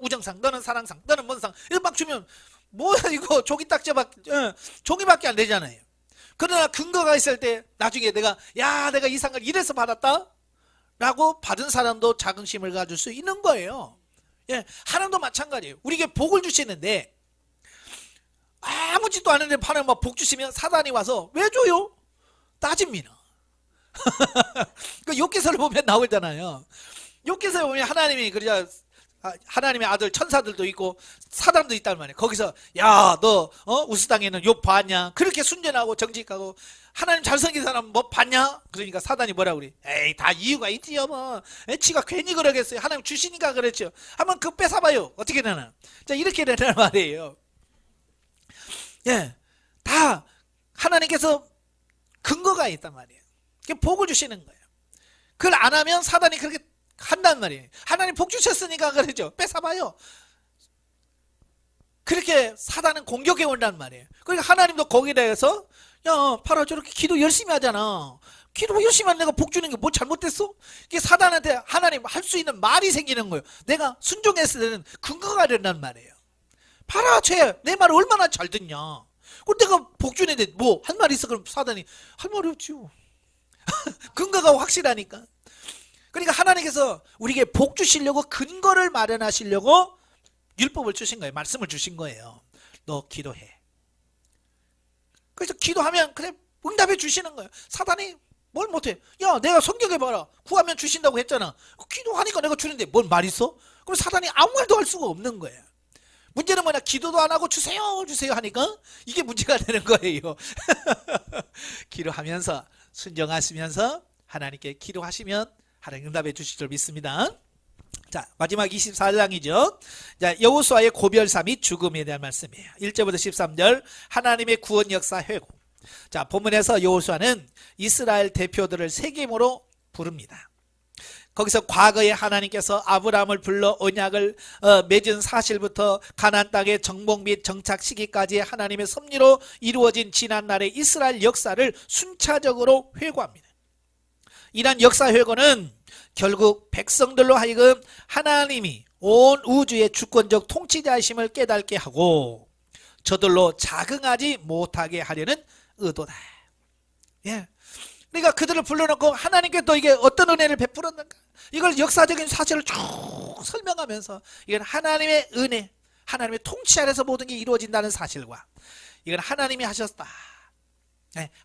우정상, 너는 사랑상, 너는 뭔 상 이런 막 주면 뭐야 이거 종이밖에 안 되잖아요. 그러나 근거가 있을 때 나중에 내가 이 상을 이래서 받았다 라고 받은 사람도 자긍심을 가질 수 있는 거예요. 예, 하나님도 마찬가지예요. 우리에게 복을 주시는데 아무 짓도 안 했는데 하나님 막 복 주시면 사단이 와서 왜 줘요? 따집니다. 그 욥기서를 보면 나오잖아요. 욥기서에 보면 하나님이 그러자 하나님의 아들 천사들도 있고 사단도 있단 말이에요. 거기서 야 너 우스 땅에는 욥 봤냐? 그렇게 순전하고 정직하고 하나님 잘생긴 사람 뭐 봤냐? 그러니까 사단이 뭐라고 그래? 에이 다 이유가 있지요 뭐. 지가 괜히 그러겠어요. 하나님 주시니까 그렇죠. 한번 그거 뺏어봐요. 어떻게 되나? 자 이렇게 되는 말이에요. 예, 다 하나님께서 근거가 있단 말이에요. 복을 주시는 거예요. 그걸 안 하면 사단이 그렇게 한단 말이에요. 하나님 복 주셨으니까 그러죠. 뺏어봐요. 그렇게 사단은 공격해 온단 말이에요. 그러니까 하나님도 거기에 대해서 야 봐라 저렇게 기도 열심히 하잖아. 기도 열심히 하면 내가 복 주는 게 뭐 잘못됐어? 이게 사단한테 하나님 할 수 있는 말이 생기는 거예요. 내가 순종했을 때는 근거가 된단 말이에요. 봐라 쟤 내 말을 얼마나 잘 듣냐. 그럼 내가 복 주는데 뭐 할 말이 있어? 그럼 사단이 할 말이 없지요. 근거가 확실하니까. 그러니까 하나님께서 우리에게 복 주시려고 근거를 마련하시려고 율법을 주신 거예요. 말씀을 주신 거예요. 너 기도해. 그래서 기도하면 그래 응답해 주시는 거예요. 사단이 뭘 못해. 야 내가 성경에 봐라. 구하면 주신다고 했잖아. 기도하니까 내가 주는데 뭔 말 있어? 그럼 사단이 아무 말도 할 수가 없는 거예요. 문제는 뭐냐? 기도도 안 하고 주세요 하니까 이게 문제가 되는 거예요. 기도하면서 순종하시면서 하나님께 기도하시면 하나님 응답해 주실 줄 믿습니다. 자 마지막 24장이죠. 자 여호수아의 고별사 및 죽음에 대한 말씀이에요. 1절부터 13절 하나님의 구원 역사 회고. 자 본문에서 여호수아는 이스라엘 대표들을 세겜으로 부릅니다. 거기서 과거에 하나님께서 아브라함을 불러 언약을 맺은 사실부터 가나안 땅의 정복 및 정착 시기까지 하나님의 섭리로 이루어진 지난날의 이스라엘 역사를 순차적으로 회고합니다. 이러한 역사회고는 결국 백성들로 하여금 하나님이 온 우주의 주권적 통치자이심을 깨닫게 하고 저들로 자긍하지 못하게 하려는 의도다. 예. 그러니까 그들을 불러놓고 하나님께 또 이게 어떤 은혜를 베풀었는가, 이걸 역사적인 사실을 쭉 설명하면서 이건 하나님의 은혜, 하나님의 통치 아래서 모든 게 이루어진다는 사실과 이건 하나님이 하셨다,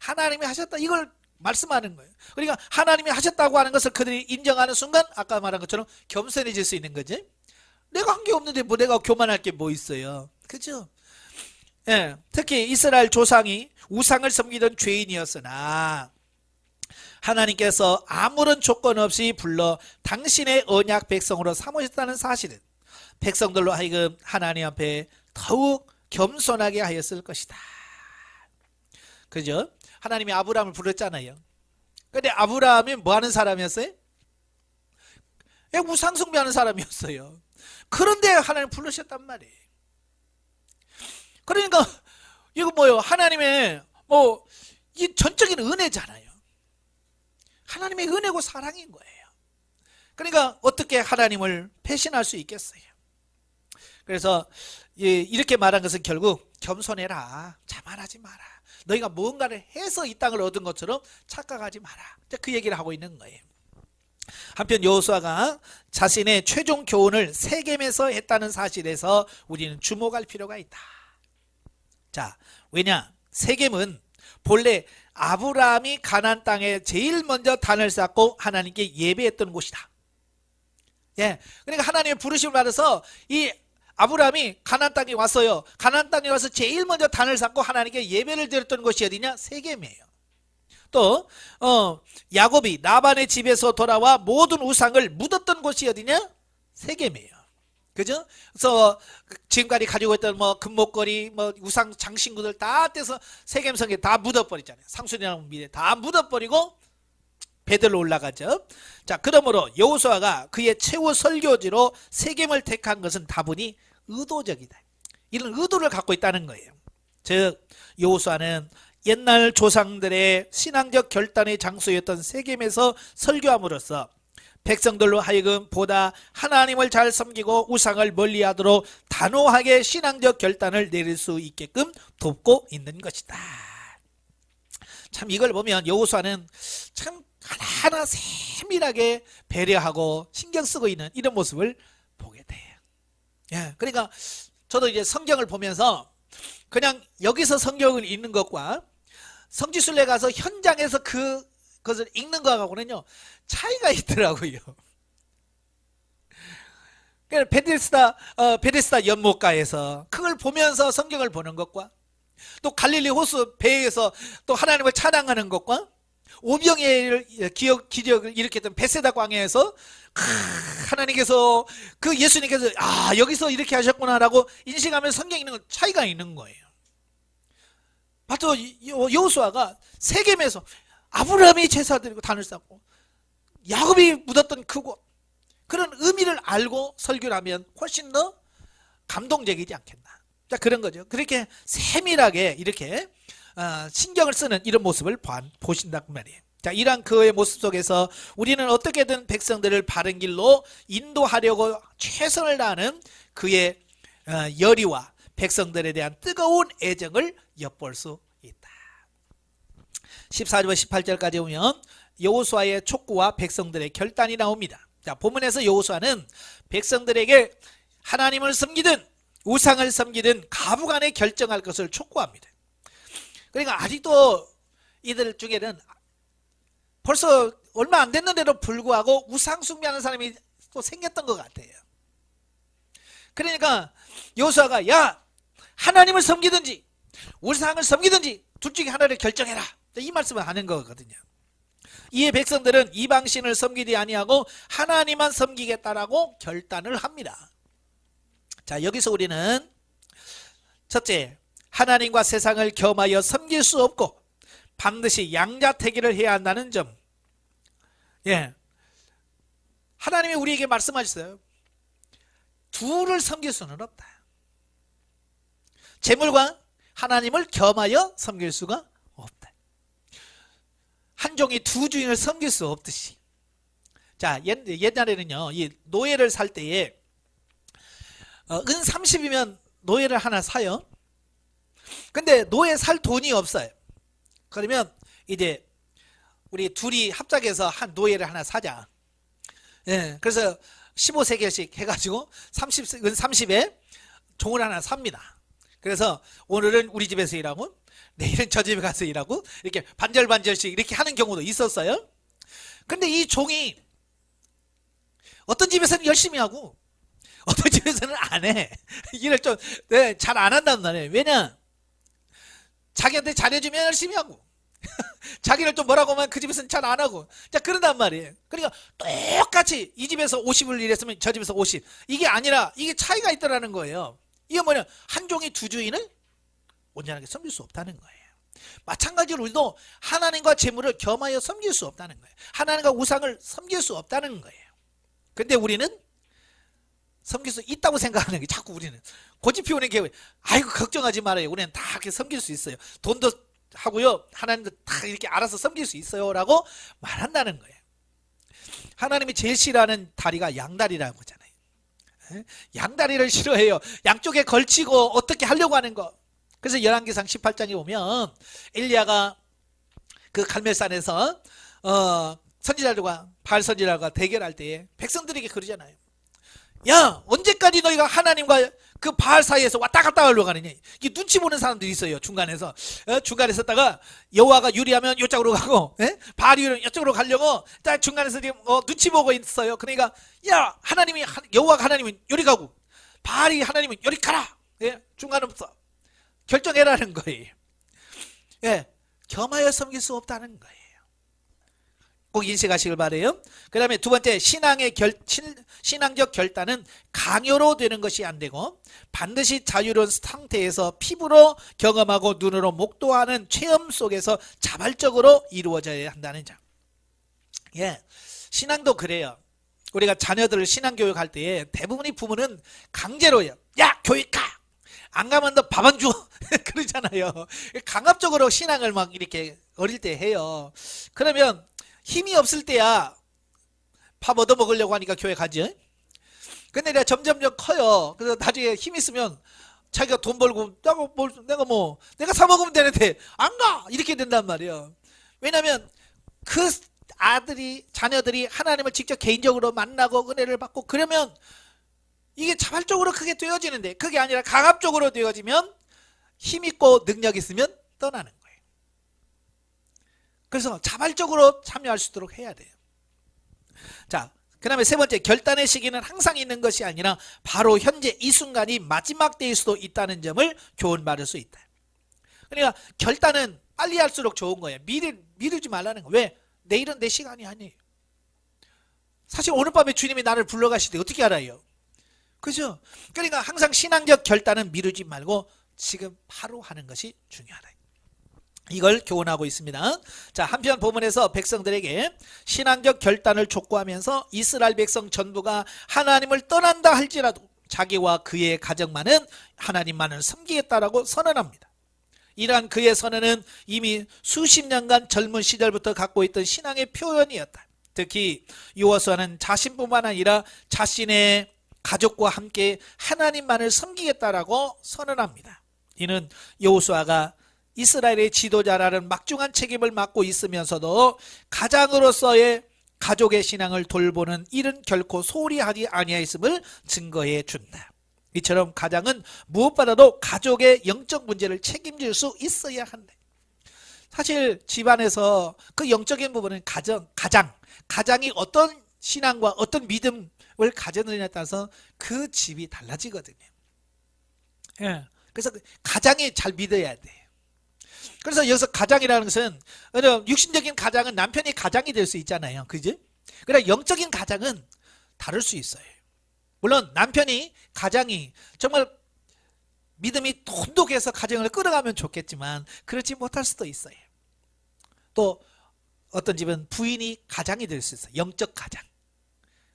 하나님이 하셨다, 이걸 말씀하는 거예요. 그러니까 하나님이 하셨다고 하는 것을 그들이 인정하는 순간 아까 말한 것처럼 겸손해질 수 있는 거지. 내가 한 게 없는데 뭐 내가 교만할 게 뭐 있어요, 그죠? 예, 특히 이스라엘 조상이 우상을 섬기던 죄인이었으나 하나님께서 아무런 조건 없이 불러 당신의 언약 백성으로 삼으셨다는 사실은 백성들로 하여금 하나님 앞에 더욱 겸손하게 하였을 것이다. 그죠? 하나님이 아브라함을 불렀잖아요. 근데 아브라함이 뭐 하는 사람이었어요? 우상 숭배하는 사람이었어요. 그런데 하나님 부르셨단 말이에요. 그러니까 이거 뭐요? 하나님의 이 전적인 은혜잖아요. 하나님의 은혜고 사랑인 거예요. 그러니까 어떻게 하나님을 배신할 수 있겠어요? 그래서 이렇게 말한 것은 결국 겸손해라, 자만하지 마라, 너희가 무언가를 해서 이 땅을 얻은 것처럼 착각하지 마라, 그 얘기를 하고 있는 거예요. 한편 여호수아가 자신의 최종 교훈을 세겜에서 했다는 사실에서 우리는 주목할 필요가 있다. 자, 왜냐? 세겜은 본래 아브라함이 가나안 땅에 제일 먼저 단을 쌓고 하나님께 예배했던 곳이다. 예, 그러니까 하나님의 부르심을 받아서 이 아브라함이 가나안 땅에 왔어요. 가나안 땅에 와서 제일 먼저 단을 쌓고 하나님께 예배를 드렸던 곳이 어디냐? 세겜이에요. 또 야곱이 라반의 집에서 돌아와 모든 우상을 묻었던 곳이 어디냐? 세겜이에요. 그죠? 그래서 지금까지 가지고 있던 금목걸이, 우상 장신구들 다 떼서 세겜성에 다 묻어버리잖아요. 상수리랑 미래 다 묻어버리고 베들로 올라가죠. 자, 그러므로 여호수아가 그의 최후 설교지로 세겜을 택한 것은 다분히 의도적이다. 이런 의도를 갖고 있다는 거예요. 즉 여호수아는 옛날 조상들의 신앙적 결단의 장소였던 세겜에서 설교함으로써 백성들로 하여금 보다 하나님을 잘 섬기고 우상을 멀리하도록 단호하게 신앙적 결단을 내릴 수 있게끔 돕고 있는 것이다. 참 이걸 보면 여호수아는 참 하나하나 세밀하게 배려하고 신경 쓰고 있는 이런 모습을 보게 돼요. 예, 그러니까 저도 이제 성경을 보면서 그냥 여기서 성경을 읽는 것과 성지순례 가서 현장에서 그것을 읽는 거하고는요 차이가 있더라고요. 그러니까 베데스다 연못가에서 그걸 보면서 성경을 보는 것과 또 갈릴리 호수 배에서 또 하나님을 찬양하는 것과 오병이의 기적을 일으켰던 베세다 광야에서 하나님께서 예수님께서 여기서 이렇게 하셨구나라고 인식하면서 성경 읽는 건 차이가 있는 거예요. 바로 여호수아가 세겜에서 아브라함이 제사 드리고 단을 쌓고 야곱이 묻었던 그곳, 그런 의미를 알고 설교를 하면 훨씬 더 감동적이지 않겠나. 자, 그런 거죠. 그렇게 세밀하게 이렇게 신경을 쓰는 이런 모습을 보신단 말이에요. 자, 이러한 그의 모습 속에서 우리는 어떻게든 백성들을 바른 길로 인도하려고 최선을 다하는 그의 열의와 백성들에 대한 뜨거운 애정을 엿볼 수 있다. 14절부터 18절까지 보면 여호수아의 촉구와 백성들의 결단이 나옵니다. 자, 본문에서 여호수아는 백성들에게 하나님을 섬기든 우상을 섬기든 가부간에 결정할 것을 촉구합니다. 그러니까 아직도 이들 중에는 벌써 얼마 안 됐는데도 불구하고 우상 숭배하는 사람이 또 생겼던 것 같아요. 그러니까 여호수아가 하나님을 섬기든지 우상을 섬기든지 둘 중에 하나를 결정해라, 이 말씀을 하는 거거든요. 이에 백성들은 이방신을 섬기지 아니하고 하나님만 섬기겠다라고 결단을 합니다. 자, 여기서 우리는 첫째, 하나님과 세상을 겸하여 섬길 수 없고 반드시 양자택일을 해야 한다는 점. 예, 하나님이 우리에게 말씀하셨어요. 둘을 섬길 수는 없다. 재물과 하나님을 겸하여 섬길 수가 없다. 한 종이 두 주인을 섬길 수 없듯이. 자, 옛날에는요, 이 노예를 살 때에 은 30이면 노예를 하나 사요. 근데 노예 살 돈이 없어요. 그러면 이제 우리 둘이 합작해서 한 노예를 하나 사자. 예, 그래서 15세겔씩 해가지고 은 30에 종을 하나 삽니다. 그래서 오늘은 우리 집에서 일하고 내일은 저 집에 가서 일하고 이렇게 반절반절씩 이렇게 하는 경우도 있었어요. 근데 이 종이 어떤 집에서는 열심히 하고 어떤 집에서는 안 해. 일을 좀 잘 안 한단 말이에요. 왜냐? 자기한테 잘해주면 열심히 하고 자기를 좀 뭐라고 하면 그 집에서는 잘 안 하고, 자, 그런단 말이에요. 그러니까 똑같이 이 집에서 50을 일했으면 저 집에서 50, 이게 아니라 이게 차이가 있더라는 거예요. 이게 뭐냐? 한 종이 두 주인을 온전하게 섬길 수 없다는 거예요. 마찬가지로 우리도 하나님과 재물을 겸하여 섬길 수 없다는 거예요. 하나님과 우상을 섬길 수 없다는 거예요. 근데 우리는 섬길 수 있다고 생각하는 게, 자꾸 우리는 고집 피우는 게, 아이고 걱정하지 말아요, 우리는 다 이렇게 섬길 수 있어요, 돈도 하고요, 하나님도 다 이렇게 알아서 섬길 수 있어요 라고 말한다는 거예요. 하나님이 제일 싫어하는 다리가 양다리라고 하잖아요. 양다리를 싫어해요. 양쪽에 걸치고 어떻게 하려고 하는 거. 그래서 열왕기상 18장에 보면 엘리야가 그 갈멜산에서 선지자들과 바알 선지자들과 대결할 때에 백성들에게 그러잖아요. 야, 언제까지 너희가 하나님과 그 바알 사이에서 왔다 갔다 하려고 하느냐. 이게 눈치 보는 사람들이 있어요. 중간에서 중간에 섰다가 여호와가 유리하면 이쪽으로 가고, 바알이 유리하면 이쪽으로 가려고 딱 중간에서 지금 눈치 보고 있어요. 그러니까 야, 하나님이, 여호와가 하나님은 요리 가고 바알이 하나님은 요리 가라. 중간 없어. 결정해라는 거예요. 겸하여 섬길 수 없다는 거예요. 꼭 인식하시길 바래요. 그 다음에 두 번째, 신앙적 결단은 강요로 되는 것이 안 되고 반드시 자유로운 상태에서 피부로 경험하고 눈으로 목도하는 체험 속에서 자발적으로 이루어져야 한다는 점. 신앙도 그래요. 우리가 자녀들을 신앙교육할 때에 대부분의 부모는 강제로요. 야, 교육 가! 안 가면 너 밥 안 줘. 그러잖아요. 강압적으로 신앙을 막 이렇게 어릴 때 해요. 그러면 힘이 없을 때야 밥 얻어 먹으려고 하니까 교회 가지. 근데 내가 점점점 커요. 그래서 나중에 힘 있으면 자기가 돈 벌고 내가 사 먹으면 되는데 안 가! 이렇게 된단 말이에요. 왜냐하면 그 자녀들이 하나님을 직접 개인적으로 만나고 은혜를 받고 그러면 이게 자발적으로 그게 되어지는데, 그게 아니라 강압적으로 되어지면 힘 있고 능력 있으면 떠나는 거예요. 그래서 자발적으로 참여할 수 있도록 해야 돼요. 자, 그 다음에 세 번째, 결단의 시기는 항상 있는 것이 아니라 바로 현재 이 순간이 마지막 때일 수도 있다는 점을 교훈받을 수 있다. 그러니까 결단은 빨리 할수록 좋은 거예요. 미루지 말라는 거예요. 왜? 내일은 내 시간이 아니에요. 사실 오늘 밤에 주님이 나를 불러가실 때 어떻게 알아요? 그죠? 그러니까 항상 신앙적 결단은 미루지 말고 지금 바로 하는 것이 중요하다. 이걸 교훈하고 있습니다. 자, 한편 본문에서 백성들에게 신앙적 결단을 촉구하면서 이스라엘 백성 전부가 하나님을 떠난다 할지라도 자기와 그의 가정만은 하나님만을 섬기겠다라고 선언합니다. 이러한 그의 선언은 이미 수십 년간 젊은 시절부터 갖고 있던 신앙의 표현이었다. 특히 여호수아는 자신뿐만 아니라 자신의 가족과 함께 하나님만을 섬기겠다라고 선언합니다. 이는 여호수아가 이스라엘의 지도자라는 막중한 책임을 맡고 있으면서도 가장으로서의 가족의 신앙을 돌보는 일은 결코 소홀히 하지 아니하였음을 증거해 준다. 이처럼 가장은 무엇보다도 가족의 영적 문제를 책임질 수 있어야 한다. 사실 집안에서 그 영적인 부분은 가장이 어떤 신앙과 어떤 믿음을 가졌느냐에 따라서 그 집이 달라지거든요. 그래서 가장이 잘 믿어야 돼요. 그래서 여기서 가장이라는 것은, 육신적인 가장은 남편이 가장이 될 수 있잖아요. 그지? 그러나 영적인 가장은 다를 수 있어요. 물론 남편이 가장이 정말 믿음이 돈독해서 가정을 끌어가면 좋겠지만 그렇지 못할 수도 있어요. 또 어떤 집은 부인이 가장이 될 수 있어요. 영적 가장.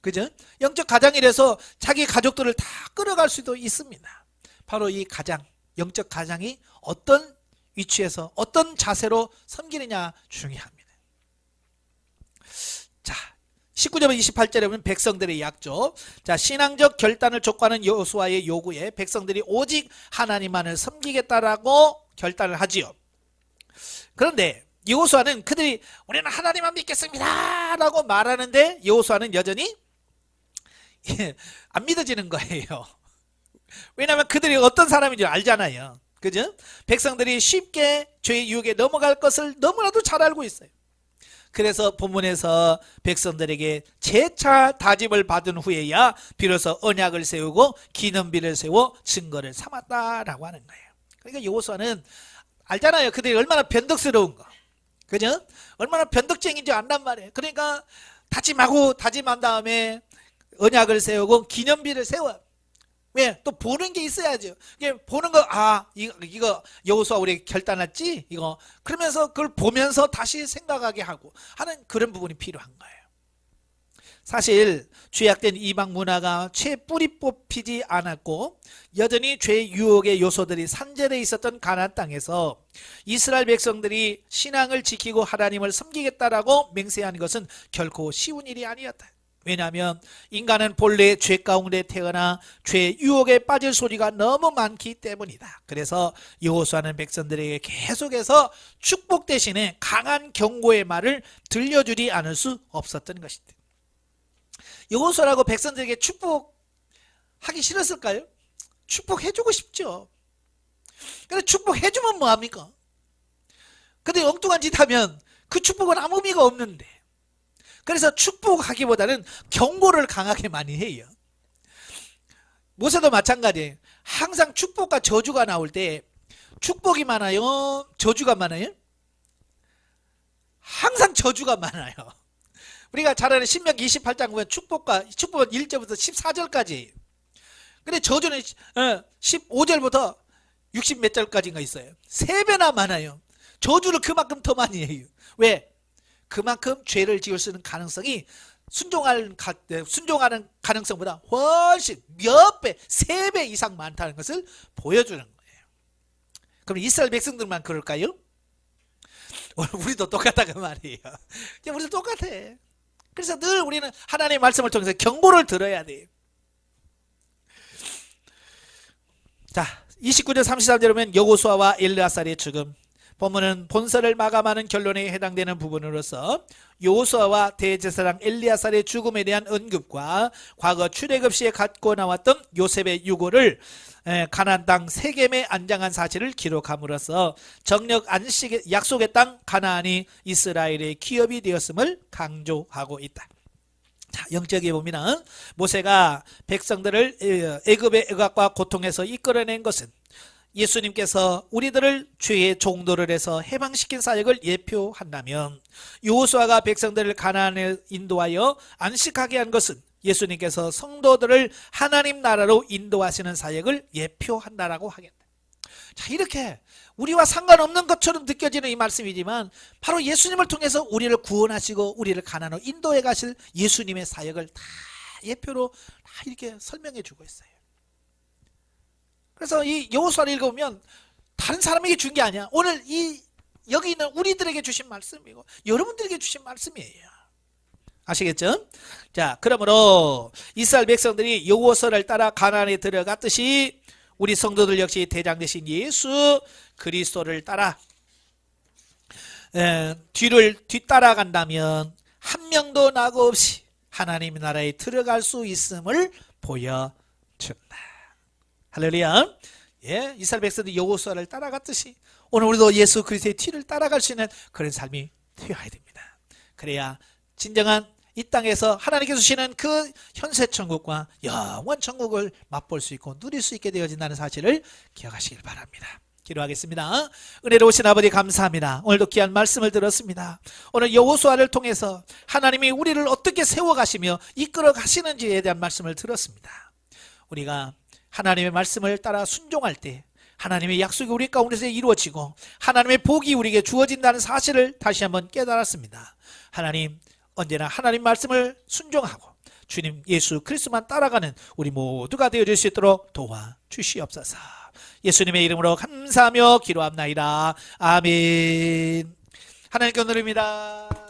그죠? 영적 가장이라서 자기 가족들을 다 끌어갈 수도 있습니다. 바로 이 가장, 영적 가장이 어떤 위치에서 어떤 자세로 섬기느냐 중요합니다. 자, 19절부터 28절에 보면 백성들의 약조. 자, 신앙적 결단을 촉구하는 여호수아의 요구에 백성들이 오직 하나님만을 섬기겠다라고 결단을 하지요. 그런데 여호수아는 그들이 우리는 하나님만 믿겠습니다 라고 말하는데 여호수아는 여전히 안 믿어지는 거예요. 왜냐하면 그들이 어떤 사람인 줄 알잖아요. 그죠? 백성들이 쉽게 죄의 유혹에 넘어갈 것을 너무나도 잘 알고 있어요. 그래서 본문에서 백성들에게 재차 다짐을 받은 후에야 비로소 언약을 세우고 기념비를 세워 증거를 삼았다라고 하는 거예요. 그러니까 여호수아는 알잖아요. 그들이 얼마나 변덕스러운 거. 그죠? 얼마나 변덕쟁인지 안단 말이에요. 그러니까 다짐하고 다짐한 다음에 언약을 세우고 기념비를 세워요. 왜? 또 보는 게 있어야죠. 보는 거, 이거 여호수아 우리 결단했지? 이거. 그러면서 그걸 보면서 다시 생각하게 하고 하는 그런 부분이 필요한 거예요. 사실 죄악된 이방 문화가 죄 뿌리 뽑히지 않았고 여전히 죄의 유혹의 요소들이 산재되어 있었던 가나안 땅에서 이스라엘 백성들이 신앙을 지키고 하나님을 섬기겠다라고 맹세한 것은 결코 쉬운 일이 아니었다. 왜냐하면 인간은 본래 죄 가운데 태어나 죄의 유혹에 빠질 소리가 너무 많기 때문이다. 그래서 여호수아는 백성들에게 계속해서 축복 대신에 강한 경고의 말을 들려주지 않을 수 없었던 것이다. 여호수아라고 백성들에게 축복하기 싫었을까요? 축복해주고 싶죠. 근데 축복해주면 뭐합니까? 근데 엉뚱한 짓 하면 그 축복은 아무 의미가 없는데, 그래서 축복하기보다는 경고를 강하게 많이 해요. 모세도 마찬가지예요. 항상 축복과 저주가 나올 때 축복이 많아요? 저주가 많아요? 항상 저주가 많아요. 우리가 잘 아는 신명기 28장 보면 축복은 1절부터 14절까지. 근데 저주는 15절부터 60 몇 절까지인가 있어요. 3배나 많아요. 저주를 그만큼 더 많이 해요. 왜? 그만큼 죄를 지을 수 있는 가능성이 순종하는 가능성보다 훨씬 몇 배, 3배 이상 많다는 것을 보여주는 거예요. 그럼 이스라엘 백성들만 그럴까요? 우리도 똑같다 그 말이에요. 우리도 똑같아. 그래서 늘 우리는 하나님의 말씀을 통해서 경고를 들어야 돼요. 자, 29절 33절에 보면 여호수아와 엘르아살의 죽음. 본문은 본서를 마감하는 결론에 해당되는 부분으로서 여호수아와 대제사장 엘리아살의 죽음에 대한 언급과 과거 출애굽 시에 갖고 나왔던 요셉의 유고를 가나안 땅 세겜에 안장한 사실을 기록함으로써 정력 안식의 약속의 땅 가나안이 이스라엘의 기업이 되었음을 강조하고 있다. 자, 영적에 보면 모세가 백성들을 애굽의 억압과 고통에서 이끌어낸 것은 예수님께서 우리들을 죄의 종도를 해서 해방시킨 사역을 예표한다면 여호수아가 백성들을 가나안에 인도하여 안식하게 한 것은 예수님께서 성도들을 하나님 나라로 인도하시는 사역을 예표한다라고 하겠다. 자, 이렇게 우리와 상관없는 것처럼 느껴지는 이 말씀이지만 바로 예수님을 통해서 우리를 구원하시고 우리를 가나안으로 인도해 가실 예수님의 사역을 다 예표로 다 이렇게 설명해 주고 있어요. 그래서 이 여호수아를 읽어보면 다른 사람에게 준 게 아니야. 오늘 여기 있는 우리들에게 주신 말씀이고 여러분들에게 주신 말씀이에요. 아시겠죠? 자, 그러므로 이스라엘 백성들이 여호수아를 따라 가나안에 들어갔듯이 우리 성도들 역시 대장 되신 예수 그리스도를 따라 뒤따라간다면 한 명도 나고 없이 하나님의 나라에 들어갈 수 있음을 보여준다. 할렐루야. 예, 이스라엘 백성들이 여호수아를 따라갔듯이 오늘 우리도 예수 그리스도의 뒤를 따라갈 수 있는 그런 삶이 되어야 됩니다. 그래야 진정한 이 땅에서 하나님께서 주시는 그 현세 천국과 영원 천국을 맛볼 수 있고 누릴 수 있게 되어진다는 사실을 기억하시길 바랍니다. 기도하겠습니다. 은혜로우신 아버지 감사합니다. 오늘도 귀한 말씀을 들었습니다. 오늘 여호수아를 통해서 하나님이 우리를 어떻게 세워가시며 이끌어 가시는지에 대한 말씀을 들었습니다. 우리가 하나님의 말씀을 따라 순종할 때 하나님의 약속이 우리 가운데서 이루어지고 하나님의 복이 우리에게 주어진다는 사실을 다시 한번 깨달았습니다. 하나님, 언제나 하나님 말씀을 순종하고 주님 예수 그리스도만 따라가는 우리 모두가 되어질 수 있도록 도와주시옵소서. 예수님의 이름으로 감사하며 기도합나이다. 아멘. 하나님께 오늘입니다.